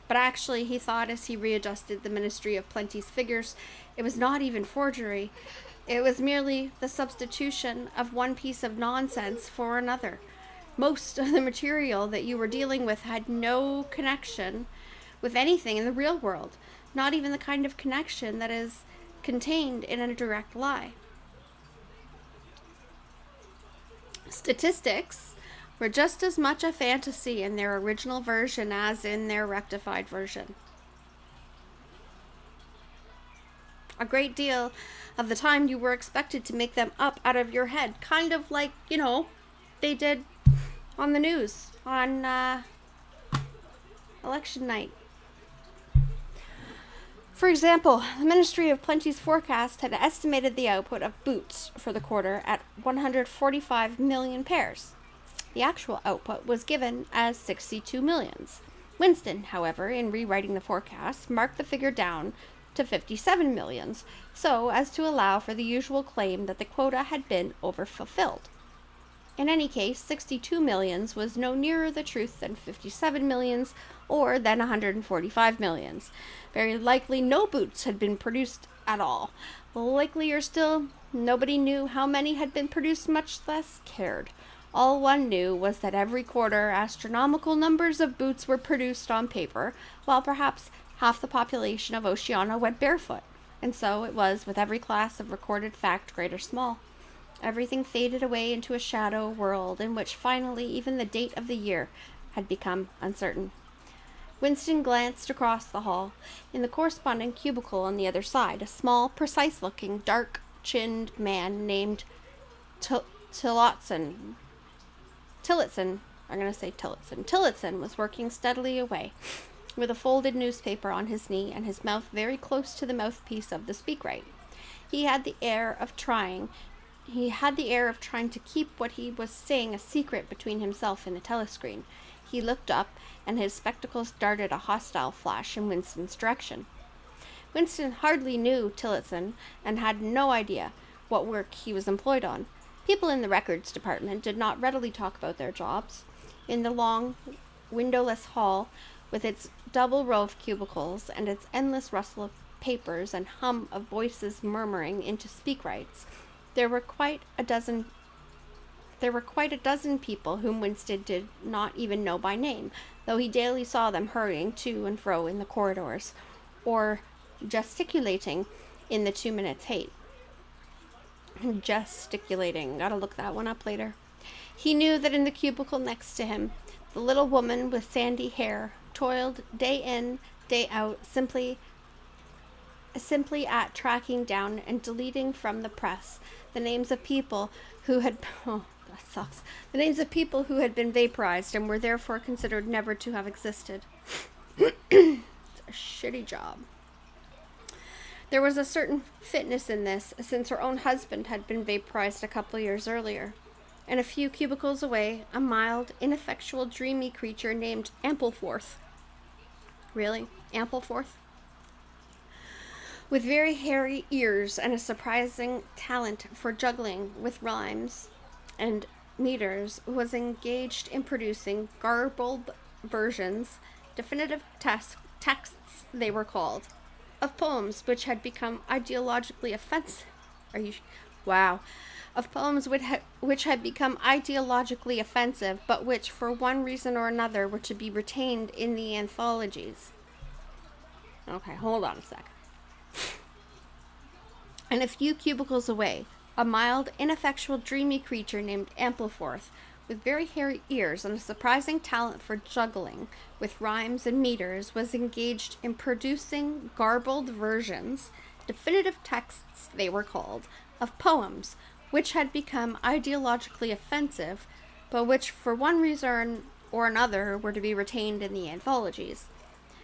But actually, he thought as he readjusted the Ministry of Plenty's figures, it was not even forgery. It was merely the substitution of one piece of nonsense for another. Most of the material that you were dealing with had no connection with anything in the real world, not even the kind of connection that is contained in a direct lie. Statistics were just as much a fantasy in their original version as in their rectified version. A great deal of the time you were expected to make them up out of your head, kind of like, they did on the news on election night. For example, the Ministry of Plenty's forecast had estimated the output of boots for the quarter at 145 million pairs. The actual output was given as 62 millions. Winston, however, in rewriting the forecast, marked the figure down to 57 millions, so as to allow for the usual claim that the quota had been overfulfilled. In any case, 62 millions was no nearer the truth than 57 millions or than 145 millions. Very likely no boots had been produced at all. Likelier still, nobody knew how many had been produced, much less cared. All one knew was that every quarter astronomical numbers of boots were produced on paper, while perhaps half the population of Oceania went barefoot. And so it was with every class of recorded fact, great or small. Everything faded away into a shadow world in which finally even the date of the year had become uncertain. Winston glanced across the hall. In the corresponding cubicle on the other side, a small, precise-looking, dark-chinned man named Tillotson was working steadily away, with a folded newspaper on his knee and his mouth very close to the mouthpiece of the speakwrite. He had the air of trying to keep what he was saying a secret between himself and the telescreen. He looked up, and his spectacles darted a hostile flash in Winston's direction. Winston hardly knew Tillotson, and had no idea what work he was employed on. People in the records department did not readily talk about their jobs. In the long, windowless hall, with its double row of cubicles, and its endless rustle of papers and hum of voices murmuring into speakrites, there were quite a dozen people whom Winston did not even know by name, though he daily saw them hurrying to and fro in the corridors, or gesticulating in the 2 minutes hate. Gesticulating, gotta look that one up later. He knew that in the cubicle next to him, the little woman with sandy hair toiled day in, day out, simply at tracking down and deleting from the press the names of people who had the names of people who had been vaporized and were therefore considered never to have existed. It's a shitty job. There was a certain fitness in this, since her own husband had been vaporized a couple years earlier. And a few cubicles away, a mild, ineffectual, dreamy creature named Ampleforth. Really? Ampleforth? with very hairy ears and a surprising talent for juggling with rhymes and meters, was engaged in producing garbled versions, definitive texts they were called, of poems which had become ideologically offensive. Wow. Of poems which had become ideologically offensive, but which, for one reason or another, were to be retained in the anthologies. Okay, hold on a sec. And a few cubicles away, a mild, ineffectual, dreamy creature named Ampleforth, with very hairy ears and a surprising talent for juggling with rhymes and meters, was engaged in producing garbled versions, definitive texts they were called, of poems which had become ideologically offensive, but which, for one reason or another, were to be retained in the anthologies.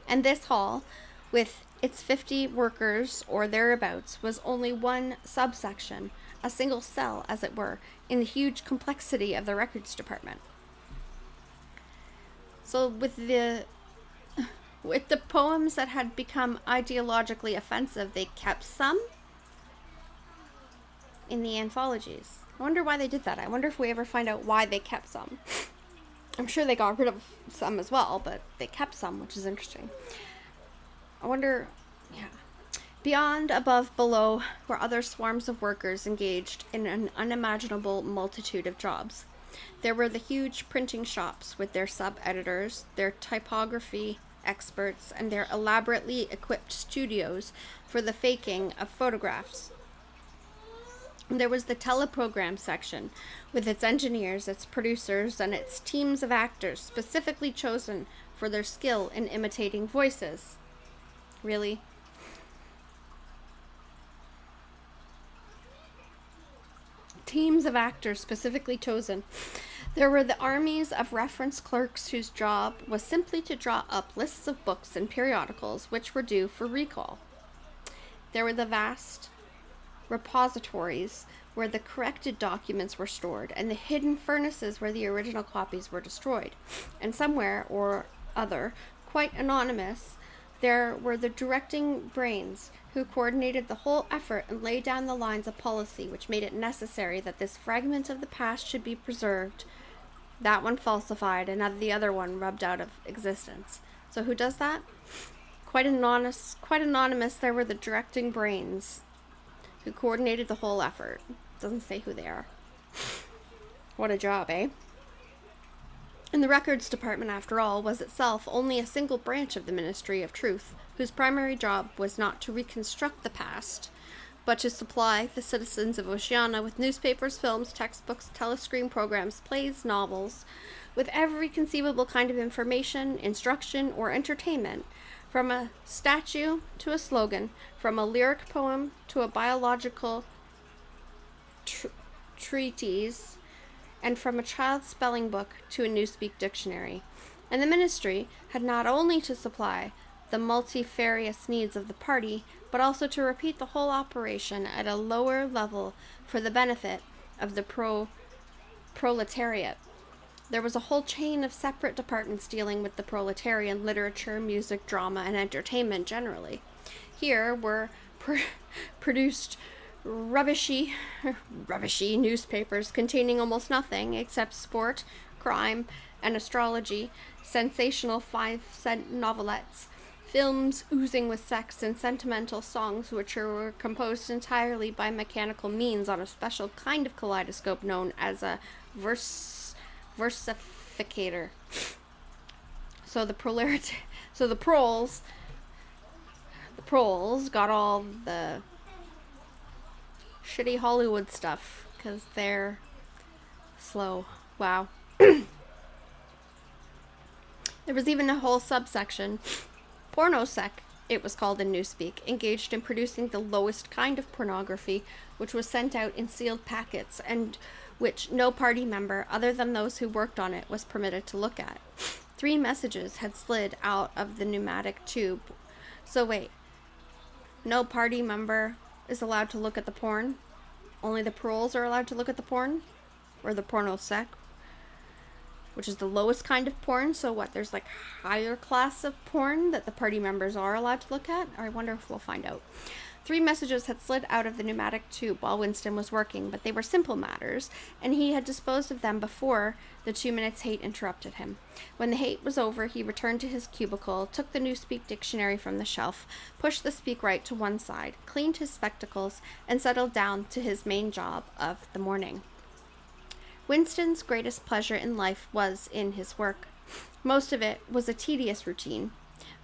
And this hall, with its 50 workers or thereabouts, was only one subsection, a single cell, as it were, in the huge complexity of the records department. So with the poems that had become ideologically offensive, they kept some in the anthologies. I wonder why they did that. I wonder if we ever find out why they kept some. I'm sure they got rid of some as well, but they kept some, which is interesting. I wonder, yeah. Beyond, above, below were other swarms of workers engaged in an unimaginable multitude of jobs. There were the huge printing shops with their sub-editors, their typography experts, and their elaborately equipped studios for the faking of photographs. There was the teleprogram section, with its engineers, its producers, and its teams of actors specifically chosen for their skill in imitating voices. Really? Teams of actors specifically chosen. There were the armies of reference clerks whose job was simply to draw up lists of books and periodicals which were due for recall. There were the vast repositories where the corrected documents were stored, and the hidden furnaces where the original copies were destroyed. And somewhere or other, quite anonymous, there were the directing brains who coordinated the whole effort and laid down the lines of policy which made it necessary that this fragment of the past should be preserved, that one falsified, and the other one rubbed out of existence. So who does that? Quite anonymous, there were the directing brains who coordinated the whole effort. Doesn't say who they are. What a job, eh? And the records department, after all, was itself only a single branch of the Ministry of Truth, whose primary job was not to reconstruct the past, but to supply the citizens of Oceania with newspapers, films, textbooks, telescreen programs, plays, novels, with every conceivable kind of information, instruction, or entertainment, from a statue to a slogan, from a lyric poem to a biological treatise, and from a child's spelling book to a Newspeak dictionary. And the ministry had not only to supply the multifarious needs of the party, but also to repeat the whole operation at a lower level for the benefit of the proletariat. There was a whole chain of separate departments dealing with the proletarian: literature, music, drama, and entertainment generally. Here were produced rubbishy newspapers containing almost nothing except sport, crime, and astrology, sensational 5-cent novelettes, films oozing with sex, and sentimental songs which were composed entirely by mechanical means on a special kind of kaleidoscope known as a versificator. So the proles got all the shitty Hollywood stuff because they're slow. Wow. There was even a whole subsection, pornosec, it was called in Newspeak, engaged in producing the lowest kind of pornography, which was sent out in sealed packets, and which no party member, other than those who worked on it, was permitted to look at. 3 messages had slid out of the pneumatic tube. So wait, no party member is allowed to look at the porn? Only the proles are allowed to look at the porn? Or the pornosec, which is the lowest kind of porn. So what, there's like higher class of porn that the party members are allowed to look at? Or I wonder if we'll find out. 3 messages had slid out of the pneumatic tube while Winston was working, but they were simple matters, and he had disposed of them before the 2 minutes hate interrupted him. When the hate was over, he returned to his cubicle, took the Newspeak dictionary from the shelf, pushed the SpeakWrite to one side, cleaned his spectacles, and settled down to his main job of the morning. Winston's greatest pleasure in life was in his work. Most of it was a tedious routine,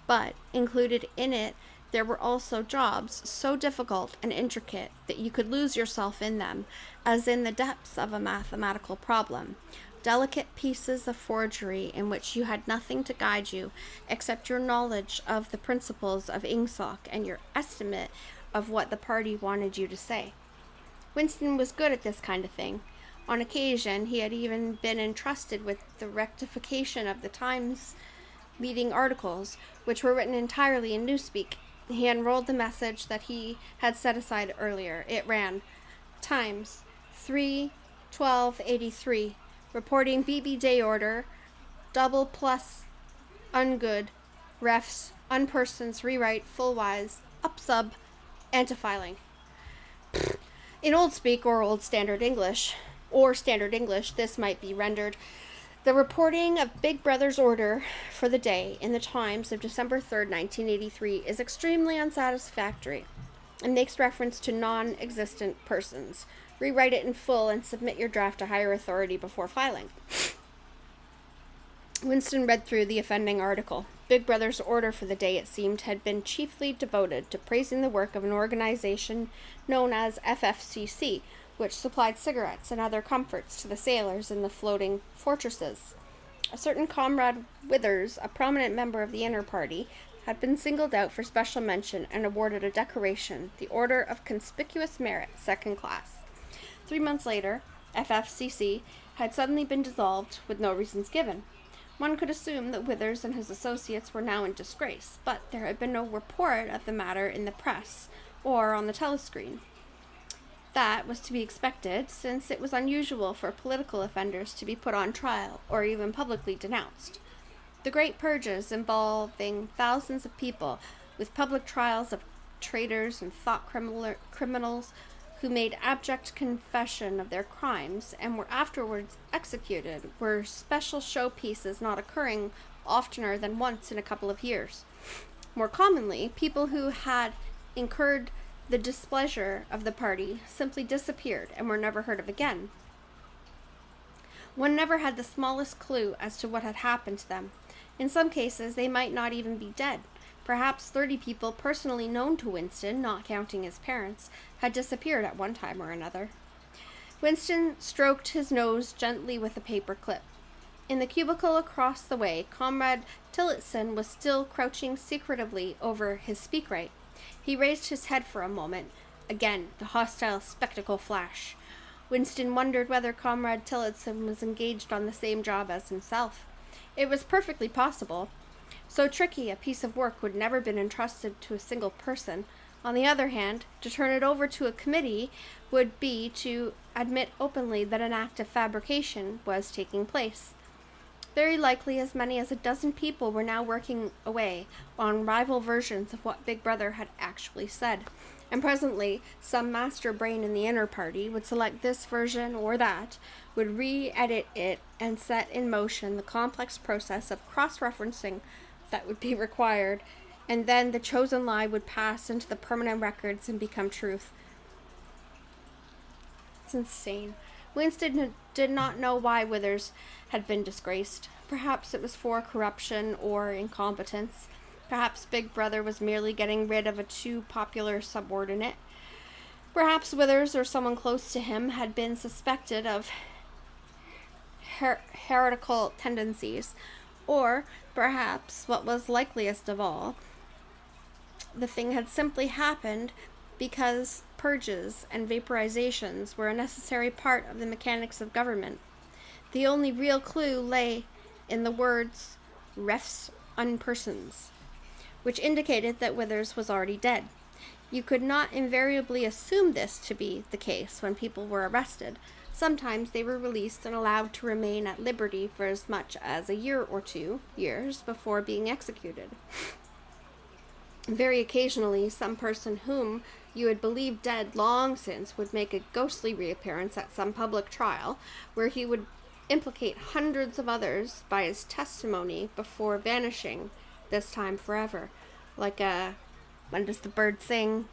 but included in it there were also jobs so difficult and intricate that you could lose yourself in them, as in the depths of a mathematical problem. Delicate pieces of forgery in which you had nothing to guide you except your knowledge of the principles of Ingsoc and your estimate of what the party wanted you to say. Winston was good at this kind of thing. On occasion, he had even been entrusted with the rectification of the Times leading articles, which were written entirely in Newspeak. He unrolled the message that he had set aside earlier. It ran, Times, 3/12/83, reporting BB day order, double plus, ungood, refs, unpersons, rewrite, full wise, upsub, antifiling. In Old Speak or Old Standard English, this might be rendered, the reporting of Big Brother's order for the day in the Times of December 3rd, 1983 is extremely unsatisfactory and makes reference to non-existent persons. Rewrite it in full and submit your draft to higher authority before filing. Winston read through the offending article. Big Brother's order for the day, it seemed, had been chiefly devoted to praising the work of an organization known as FFCC, which supplied cigarettes and other comforts to the sailors in the floating fortresses. A certain Comrade Withers, a prominent member of the inner party, had been singled out for special mention and awarded a decoration, the Order of Conspicuous Merit, 2nd class. 3 months later, FFCC had suddenly been dissolved with no reasons given. One could assume that Withers and his associates were now in disgrace, but there had been no report of the matter in the press or on the telescreen. That was to be expected, since it was unusual for political offenders to be put on trial or even publicly denounced. The great purges involving thousands of people, with public trials of traitors and thought criminals who made abject confession of their crimes and were afterwards executed, were special showpieces not occurring oftener than once in a couple of years. More commonly, people who had incurred the displeasure of the party simply disappeared and were never heard of again. One never had the smallest clue as to what had happened to them. In some cases, they might not even be dead. Perhaps 30 people personally known to Winston, not counting his parents, had disappeared at one time or another. Winston stroked his nose gently with a paper clip. In the cubicle across the way, Comrade Tillotson was still crouching secretively over his SpeakWrite. He raised his head for a moment. Again, the hostile spectacle flash. Winston wondered whether Comrade Tillotson was engaged on the same job as himself. It was perfectly possible. So tricky a piece of work would never have been entrusted to a single person. On the other hand, to turn it over to a committee would be to admit openly that an act of fabrication was taking place. Very likely as many as a dozen people were now working away on rival versions of what Big Brother had actually said, and presently some master brain in the inner party would select this version or that, would re-edit it, and set in motion the complex process of cross-referencing that would be required, and then the chosen lie would pass into the permanent records and become truth. It's insane. Winston did not know why Withers had been disgraced. Perhaps it was for corruption or incompetence. Perhaps Big Brother was merely getting rid of a too popular subordinate. Perhaps Withers or someone close to him had been suspected of heretical tendencies. Or perhaps, what was likeliest of all, the thing had simply happened because purges and vaporizations were a necessary part of the mechanics of government. The only real clue lay in the words refs unpersons, which indicated that Withers was already dead. You could not invariably assume this to be the case when people were arrested. Sometimes they were released and allowed to remain at liberty for as much as a year or 2 years before being executed. Very occasionally, some person whom you had believed dead long since, would make a ghostly reappearance at some public trial, where he would implicate hundreds of others by his testimony before vanishing, this time forever. Like when does the bird sing?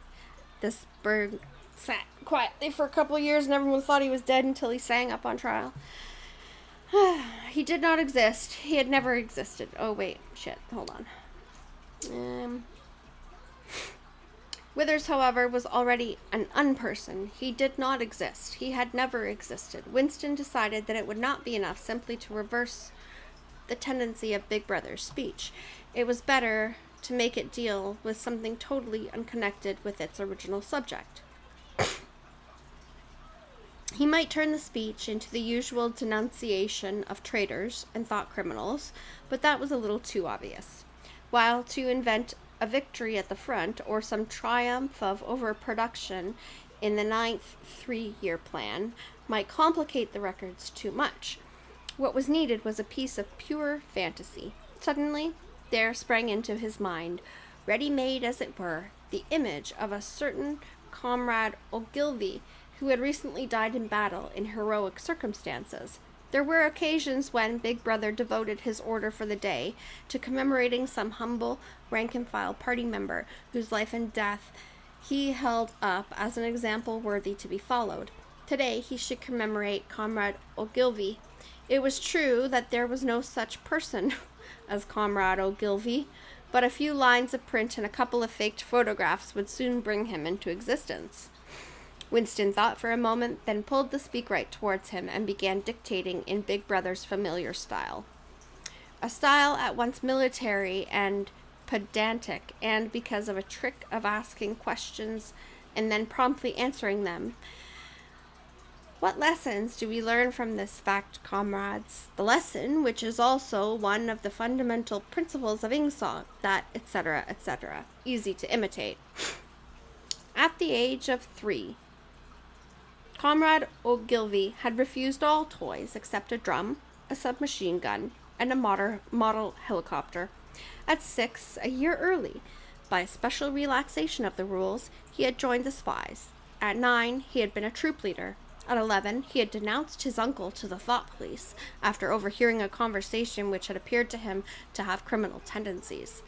This bird sat quietly for a couple of years and everyone thought he was dead until he sang up on trial. He did not exist. He had never existed. Oh, wait. Shit. Hold on. Withers, however, was already an unperson. He did not exist. He had never existed. Winston decided that it would not be enough simply to reverse the tendency of Big Brother's speech. It was better to make it deal with something totally unconnected with its original subject. He might turn the speech into the usual denunciation of traitors and thought criminals, but that was a little too obvious. While to invent a victory at the front or some triumph of overproduction in the 9th 3-year plan might complicate the records too much, what was needed was a piece of pure fantasy. Suddenly, there sprang into his mind, ready-made as it were, the image of a certain Comrade Ogilvy who had recently died in battle in heroic circumstances. There were occasions when Big Brother devoted his order for the day to commemorating some humble rank-and-file party member whose life and death he held up as an example worthy to be followed. Today he should commemorate Comrade Ogilvy. It was true that there was no such person as Comrade Ogilvy, but a few lines of print and a couple of faked photographs would soon bring him into existence. Winston thought for a moment, then pulled the speakwrite towards him and began dictating in Big Brother's familiar style. A style at once military and pedantic, and because of a trick of asking questions and then promptly answering them. What lessons do we learn from this fact, comrades? The lesson, which is also one of the fundamental principles of Ingsoc, that etc., etc., easy to imitate. At the age of 3, Comrade Ogilvy had refused all toys except a drum, a submachine gun, and a model helicopter. At 6, a year early, by a special relaxation of the rules, he had joined the spies. At 9, he had been a troop leader. At 11, he had denounced his uncle to the thought police after overhearing a conversation which had appeared to him to have criminal tendencies.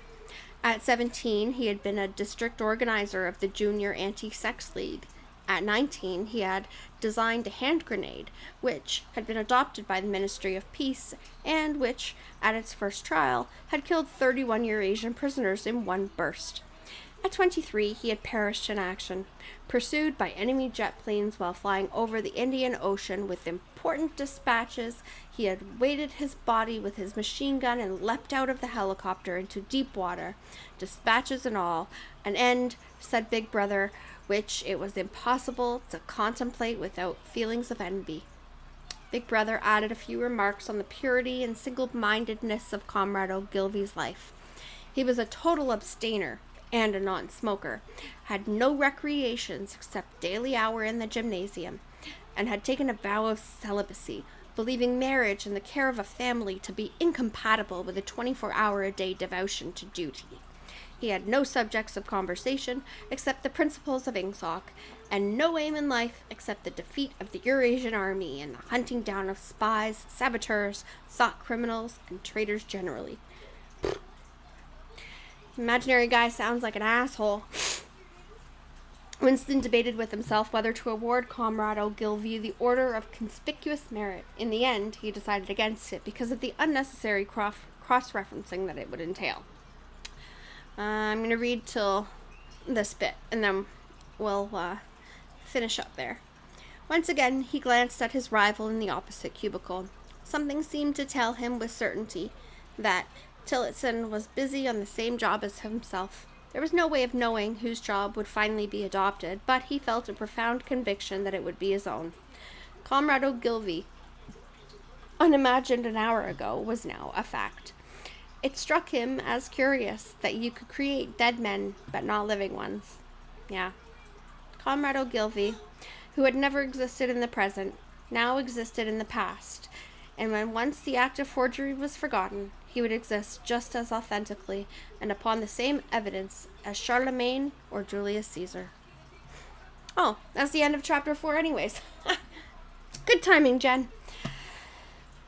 At 17, he had been a district organizer of the Junior Anti-Sex League. At 19, he had designed a hand grenade, which had been adopted by the Ministry of Peace, and which, at its first trial, had killed 31 Eurasian prisoners in one burst. At 23, he had perished in action, pursued by enemy jet planes while flying over the Indian Ocean with important dispatches. He had weighted his body with his machine gun and leapt out of the helicopter into deep water, dispatches and all. An end, said Big Brother, which it was impossible to contemplate without feelings of envy. Big Brother added a few remarks on the purity and single-mindedness of Comrade Ogilvy's life. He was a total abstainer and a non-smoker, had no recreations except daily hour in the gymnasium, and had taken a vow of celibacy, believing marriage and the care of a family to be incompatible with a 24-hour-a-day devotion to duty. He had no subjects of conversation except the principles of Ingsoc, and no aim in life except the defeat of the Eurasian army and the hunting down of spies, saboteurs, thought criminals, and traitors generally. Imaginary guy sounds like an asshole. Winston debated with himself whether to award Comrade Ogilvy the Order of Conspicuous Merit. In the end, he decided against it because of the unnecessary cross-referencing that it would entail. I'm going to read till this bit, and then we'll finish up there. Once again, he glanced at his rival in the opposite cubicle. Something seemed to tell him with certainty that Tillotson was busy on the same job as himself. There was no way of knowing whose job would finally be adopted, but he felt a profound conviction that it would be his own. Comrade Ogilvy, unimagined an hour ago, was now a fact. It struck him as curious that you could create dead men, but not living ones. Yeah. Comrade Ogilvy, who had never existed in the present, now existed in the past, and when once the act of forgery was forgotten, he would exist just as authentically and upon the same evidence as Charlemagne or Julius Caesar. Oh, that's the end of chapter 4 anyways. Good timing, Jen.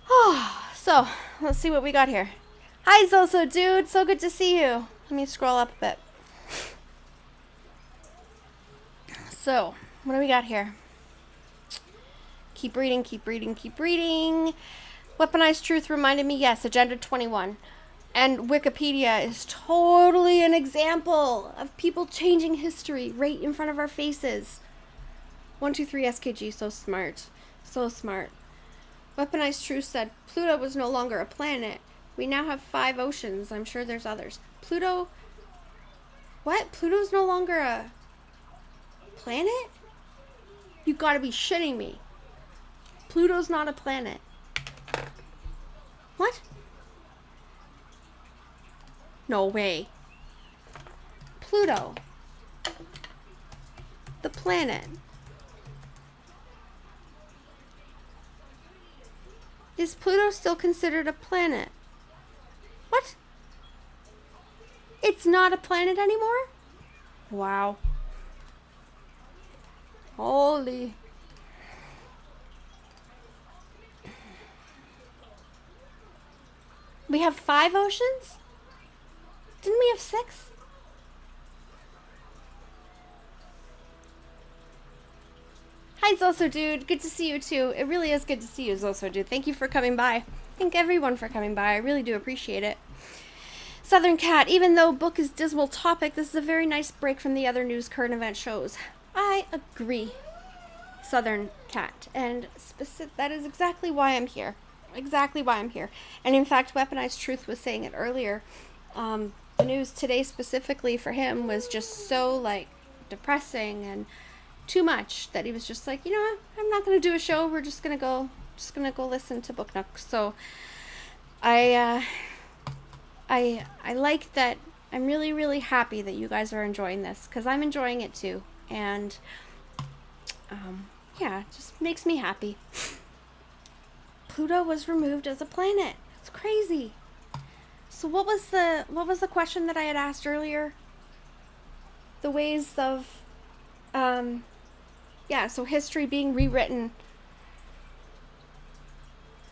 Oh, so, let's see what we got here. Hi, Zoso dude. So good to see you. Let me scroll up a bit. So, what do we got here? Keep reading, keep reading, keep reading. Weaponized Truth reminded me, yes, Agenda 21. And Wikipedia is totally an example of people changing history right in front of our faces. 123 SKG, so smart. So smart. Weaponized Truth said, Pluto was no longer a planet. We now have 5 oceans. I'm sure there's others. Pluto... What? Pluto's no longer a planet? You gotta be shitting me. Pluto's not a planet. What? No way. Pluto. The planet. Is Pluto still considered a planet? What? It's not a planet anymore? Wow. Holy. We have 5 oceans? Didn't we have 6? Hi, Zoso Dude. Good to see you, too. It really is good to see you, Zoso Dude. Thank you for coming by. Thank everyone for coming by. I really do appreciate it. Southern Cat, even though book is dismal topic, this is a very nice break from the other news current event shows. I agree, Southern Cat. And that is exactly why I'm here. Exactly why I'm here. And in fact, Weaponized Truth was saying it earlier. The news today specifically for him was just so, like, depressing and too much that he was just like, you know what, I'm not going to do a show. We're just going to go listen to Book Nook. So I like that. I'm really, really happy that you guys are enjoying this, because I'm enjoying it too. And yeah, it just makes me happy. Pluto was removed as a planet. It's crazy. So what was the question that I had asked earlier? The ways of yeah, so history being rewritten.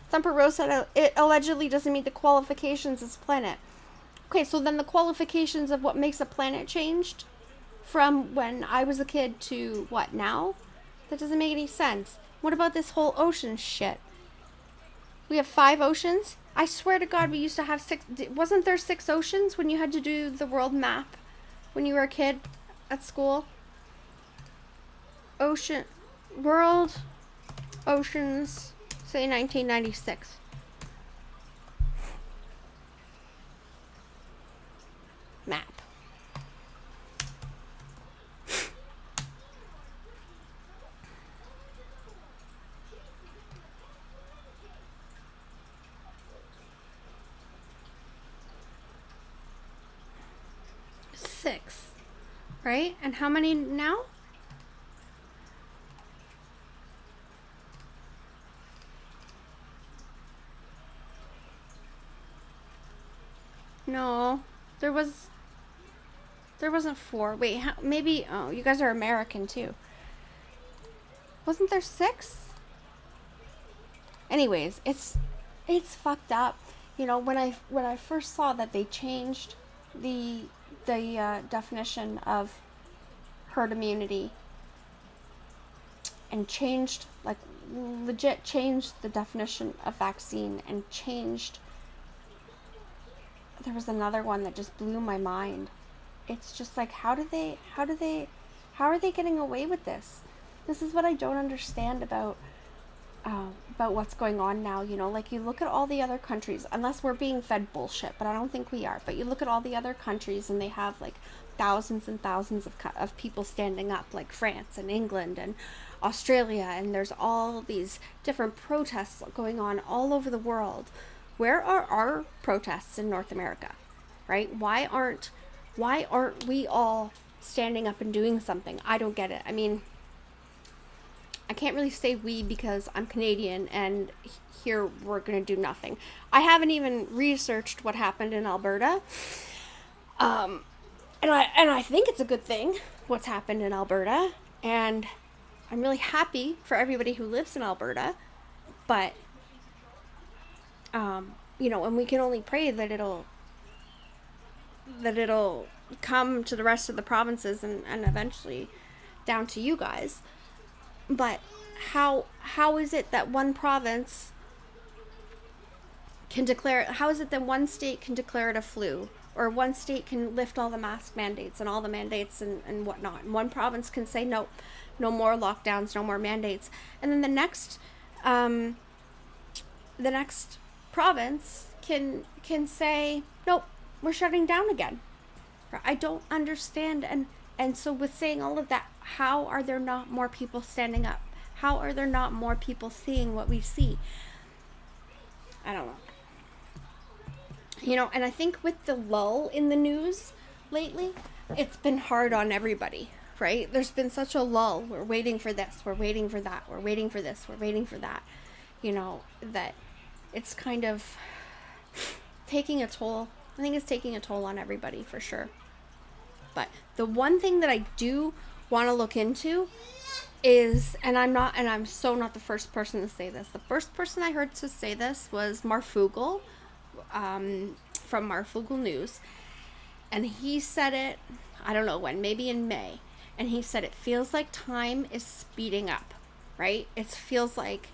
Thumper Rose said it allegedly doesn't meet the qualifications as planet. Okay, so then the qualifications of what makes a planet changed from when I was a kid to what now? That doesn't make any sense. What about this whole ocean shit? We have 5 oceans? I swear to God, we used to have 6. Wasn't there 6 oceans when you had to do the world map when you were a kid at school? World oceans, say 1996. Map. Six, right? And how many now? No, there wasn't 4. Wait, maybe, oh, you guys are American too. Wasn't there 6? Anyways, it's fucked up. You know, when I first saw that they changed the definition of herd immunity and changed, like, legit changed the definition of vaccine and changed. There was another one that just blew my mind. It's just like, how are they getting away with this? This is what I don't understand about what's going on now. You know, like, you look at all the other countries, unless we're being fed bullshit, but I don't think we are. But you look at all the other countries and they have like thousands and thousands of people standing up, like France and England and Australia, and there's all these different protests going on all over the world. Where are our protests in North America, right? Why aren't we all standing up and doing something? I don't get it. I mean, I can't really say we because I'm Canadian and here we're going to do nothing. I haven't even researched what happened in Alberta. And I think it's a good thing what's happened in Alberta. And I'm really happy for everybody who lives in Alberta, but, you know, and we can only pray that it'll come to the rest of the provinces and eventually down to you guys. But how is it that one province can declare, how is it that one state can declare it a flu, or one state can lift all the mask mandates and all the mandates and whatnot, and one province can say no more lockdowns, no more mandates, and then the next province can say nope, we're shutting down again. I don't understand. And so with saying all of that, how are there not more people standing up? How are there not more people seeing what we see? I don't know. You know, and I think with the lull in the news lately, it's been hard on everybody, right? There's been such a lull. We're waiting for this, we're waiting for that, we're waiting for this, we're waiting for that. You know, that it's kind of taking a toll. I think it's taking a toll on everybody for sure. But the one thing that I do want to look into is, and I'm so not the first person to say this. The first person I heard to say this was Marfugel, from Marfugel News. And he said it, I don't know when, maybe in May. And he said it feels like time is speeding up, right? It feels like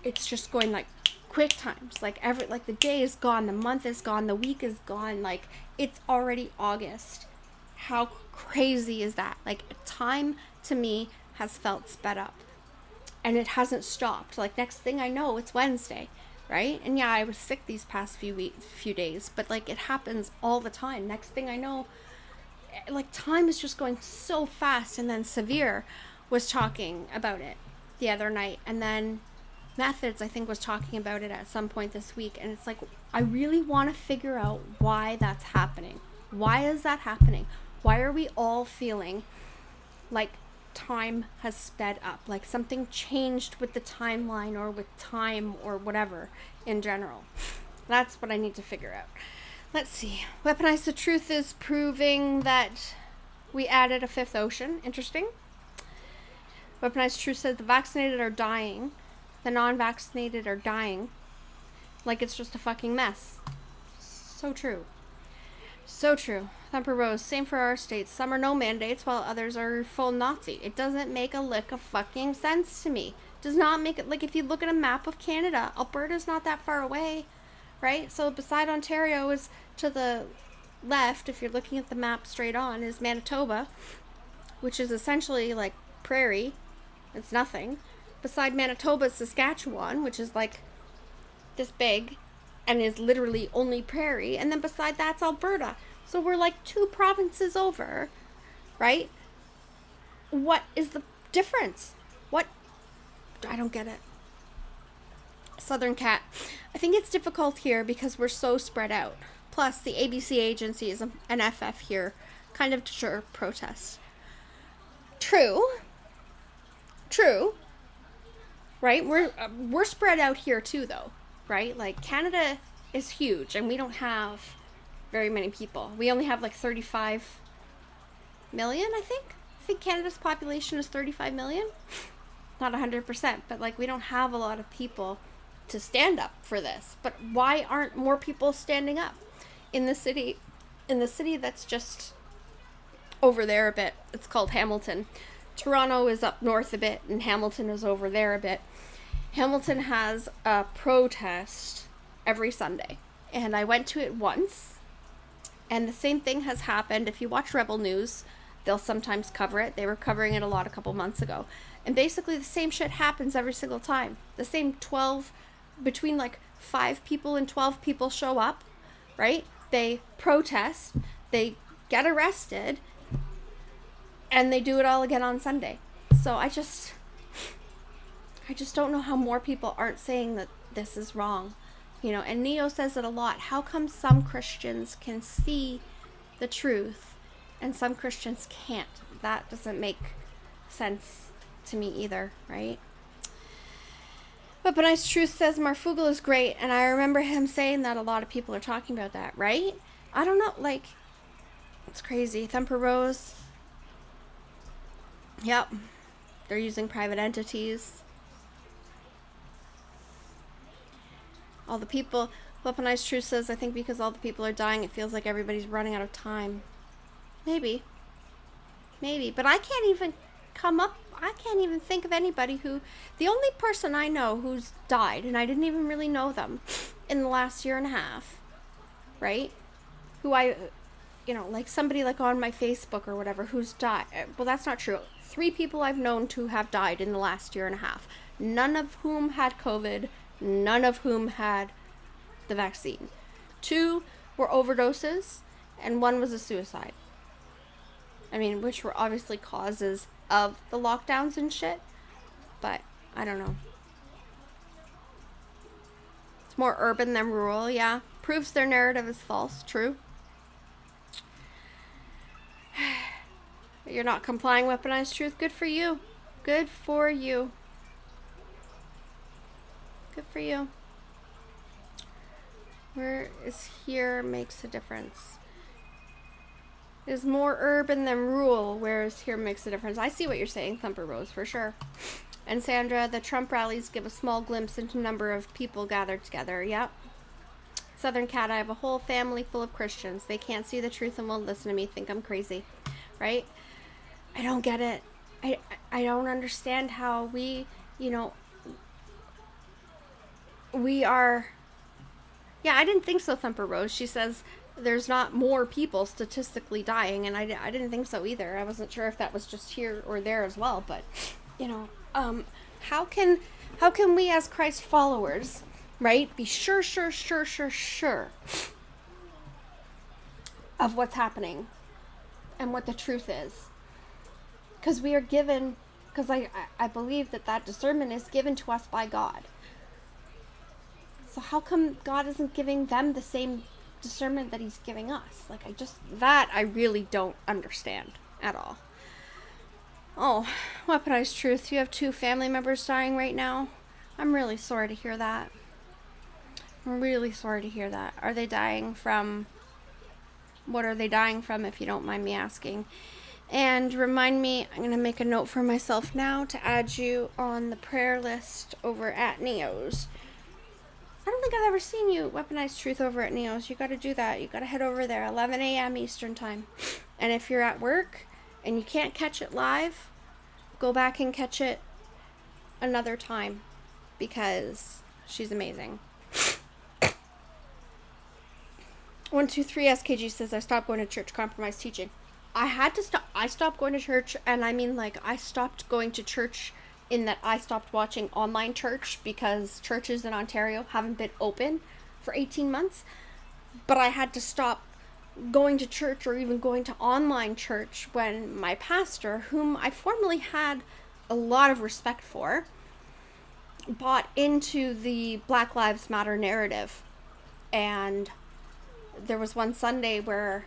it's just going like quick times. Like the day is gone, the month is gone, the week is gone. Like it's already August. How crazy is that? Like time to me has felt sped up, and it hasn't stopped. Like next thing I know, it's Wednesday, right? And yeah, I was sick these past few days, but like it happens all the time. Next thing I know, like time is just going so fast. And then Severe was talking about it the other night, and then Methods, I think, was talking about it at some point this week. And it's like, I really want to figure out why that's happening. Why is that happening? Why are we all feeling like time has sped up? Like something changed with the timeline or with time or whatever in general. That's what I need to figure out. Let's see. Weaponize the Truth is proving that we added a fifth ocean. Interesting. Weaponized Truth says the vaccinated are dying. The non-vaccinated are dying. Like it's just a fucking mess. So true. So true. Thumper Rose, same for our states. Some are no mandates while others are full Nazi. It doesn't make a lick of fucking sense to me. Does not make it, like if you look at a map of Canada, Alberta's not that far away, right? So beside Ontario is to the left, if you're looking at the map straight on, is Manitoba, which is essentially like prairie. It's nothing. Beside Manitoba is Saskatchewan, which is like this big and is literally only prairie. And then beside that's Alberta. So we're like 2 provinces over, right? What is the difference? What? I don't get it. Southern Cat. I think it's difficult here because we're so spread out. Plus, the ABC agencies and FF here kind of deter protests. True. Right? We're spread out here too, though. Right? Like, Canada is huge, and we don't have very many people. We only have like 35 million, I think. I think Canada's population is 35 million. Not 100%, but like we don't have a lot of people to stand up for this. But why aren't more people standing up in the city that's just over there a bit? It's called Hamilton. Toronto is up north a bit, and Hamilton is over there a bit. Hamilton has a protest every Sunday, and I went to it once, and the same thing has happened. If you watch Rebel News, they'll sometimes cover it. They were covering it a lot a couple months ago. And basically the same shit happens every single time. The same 12, between like 5 people and 12 people show up, right? They protest, they get arrested, and they do it all again on Sunday. So I just don't know how more people aren't saying that this is wrong. You know, and Neo says it a lot. How come some Christians can see the truth and some Christians can't? That doesn't make sense to me either, right? But Nice Truth says Marfugel is great, and I remember him saying that a lot of people are talking about that, right? I don't know, like, it's crazy. Thumper Rose. Yep. They're using private entities. All the people, Weaponized Truth says, I think because all the people are dying, it feels like everybody's running out of time. Maybe. Maybe. But I can't even think of anybody who, the only person I know who's died, and I didn't even really know them in the last year and a half, right? Who I, like somebody like on my Facebook or whatever who's died. Well, that's not true. 3 people I've known to have died in the last year and a half. None of whom had COVID. None of whom had the vaccine. 2 were overdoses, and 1 was a suicide. I mean, which were obviously causes of the lockdowns and shit. But, I don't know. It's more urban than rural, yeah. Proves their narrative is false, true. You're not complying, Weaponized Truth. Good for you. Good for you. Good for you. Where is here makes a difference. Is more urban than rural, whereas here makes a difference. I see what you're saying, Thumper Rose, for sure. And Sandra, the Trump rallies give a small glimpse into number of people gathered together. Yep. Southern Cat, I have a whole family full of Christians. They can't see the truth and won't listen to me, think I'm crazy. Right? I don't get it. I don't understand how we are... Yeah, I didn't think so, Thumper Rose. She says there's not more people statistically dying, and I didn't think so either. I wasn't sure if that was just here or there as well, but, how can we as Christ followers, right, be sure of what's happening and what the truth is? Because we are given, because I believe that discernment is given to us by God. So how come God isn't giving them the same discernment that he's giving us? I really don't understand at all. Oh, Weaponized Truth, you have 2 family members dying right now? I'm really sorry to hear that. I'm really sorry to hear that. Are they dying from... What are they dying from, if you don't mind me asking? And remind me, I'm going to make a note for myself now to add you on the prayer list over at Neo's. I don't think I've ever seen you, Weaponized Truth, over at Neo's. You got to do that. You got to head over there, 11 a.m. Eastern Time. And if you're at work and you can't catch it live, go back and catch it another time, because she's amazing. 123 SKG says, I stopped going to church, compromised teaching. I had to stop. I stopped going to church, and I mean, I stopped going to church in that I stopped watching online church because churches in Ontario haven't been open for 18 months. But I had to stop going to church or even going to online church when my pastor, whom I formerly had a lot of respect for, bought into the Black Lives Matter narrative. And there was one Sunday where...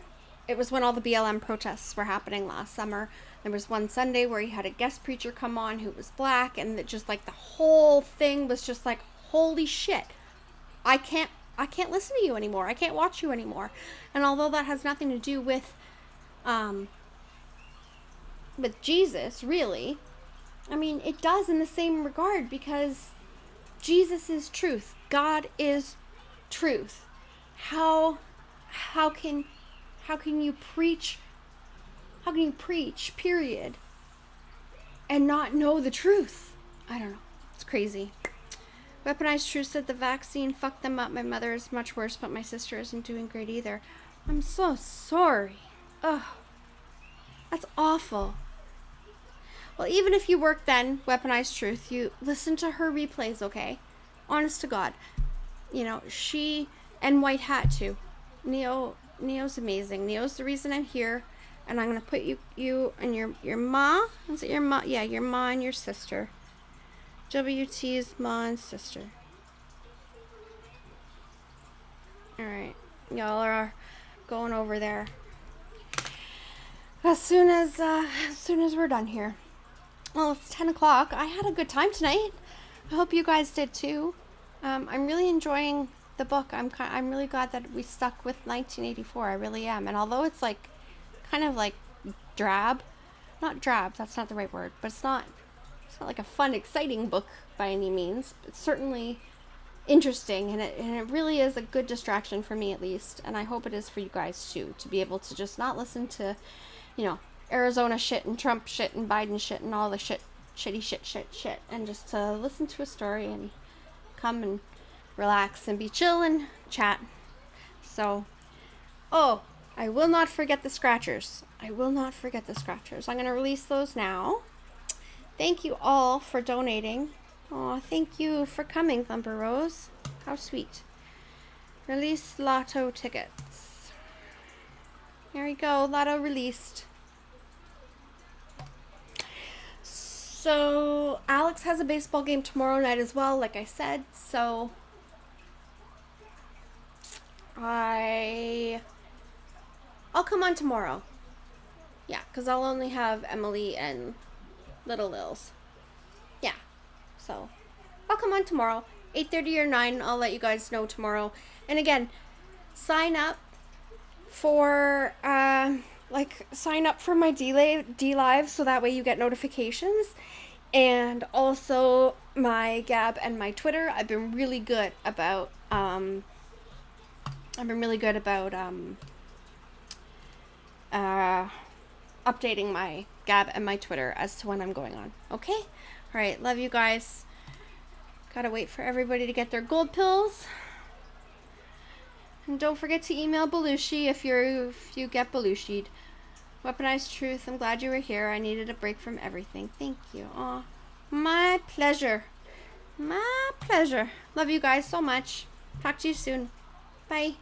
It was when all the BLM protests were happening last summer. There was one Sunday where he had a guest preacher come on who was black, and the whole thing was just like, holy shit. I can't listen to you anymore. I can't watch you anymore. And although that has nothing to do with Jesus, really, I mean, it does in the same regard, because Jesus is truth. God is truth. How can you preach, period, and not know the truth? I don't know. It's crazy. Weaponized Truth said the vaccine fucked them up. My mother is much worse, but my sister isn't doing great either. I'm so sorry. Ugh. That's awful. Well, even if you work then, Weaponized Truth, you listen to her replays, okay? Honest to God. She, and White Hat too. Neo's amazing. Neo's the reason I'm here, and I'm gonna put you and your ma. Is it your ma? Yeah, your ma and your sister. WT's ma and sister. All right, y'all are going over there as soon as we're done here. Well, it's 10 o'clock. I had a good time tonight. I hope you guys did too. I'm really enjoying the book. I'm really glad that we stuck with 1984. I really am. And although it's kind of drab, not drab, that's not the right word, but it's not like a fun, exciting book by any means. It's certainly interesting, and it really is a good distraction for me, at least, and I hope it is for you guys too, to be able to just not listen to, you know, Arizona shit and Trump shit and Biden shit and all the shitty shit, and just to listen to a story and come and relax and be chill and chat. So, oh, I will not forget the scratchers. I'm going to release those now. Thank you all for donating. Oh, thank you for coming, Thumper Rose. How sweet. Release lotto tickets. There we go, lotto released. So, Alex has a baseball game tomorrow night as well, like I said, so I'll come on tomorrow. Yeah, because I'll only have Emily and Little Lils. Yeah, so I'll come on tomorrow, 8:30 or 9. I'll let you guys know tomorrow. And again, sign up for sign up for my DLIVE so that way you get notifications. And also my Gab and my Twitter. I've been really good about updating my Gab and my Twitter as to when I'm going on. Okay? All right, love you guys. Gotta wait for everybody to get their gold pills. And don't forget to email Belushi if you get Belushi'd. Weaponized Truth, I'm glad you were here. I needed a break from everything. Thank you. Aw, my pleasure. My pleasure. Love you guys so much. Talk to you soon. Bye.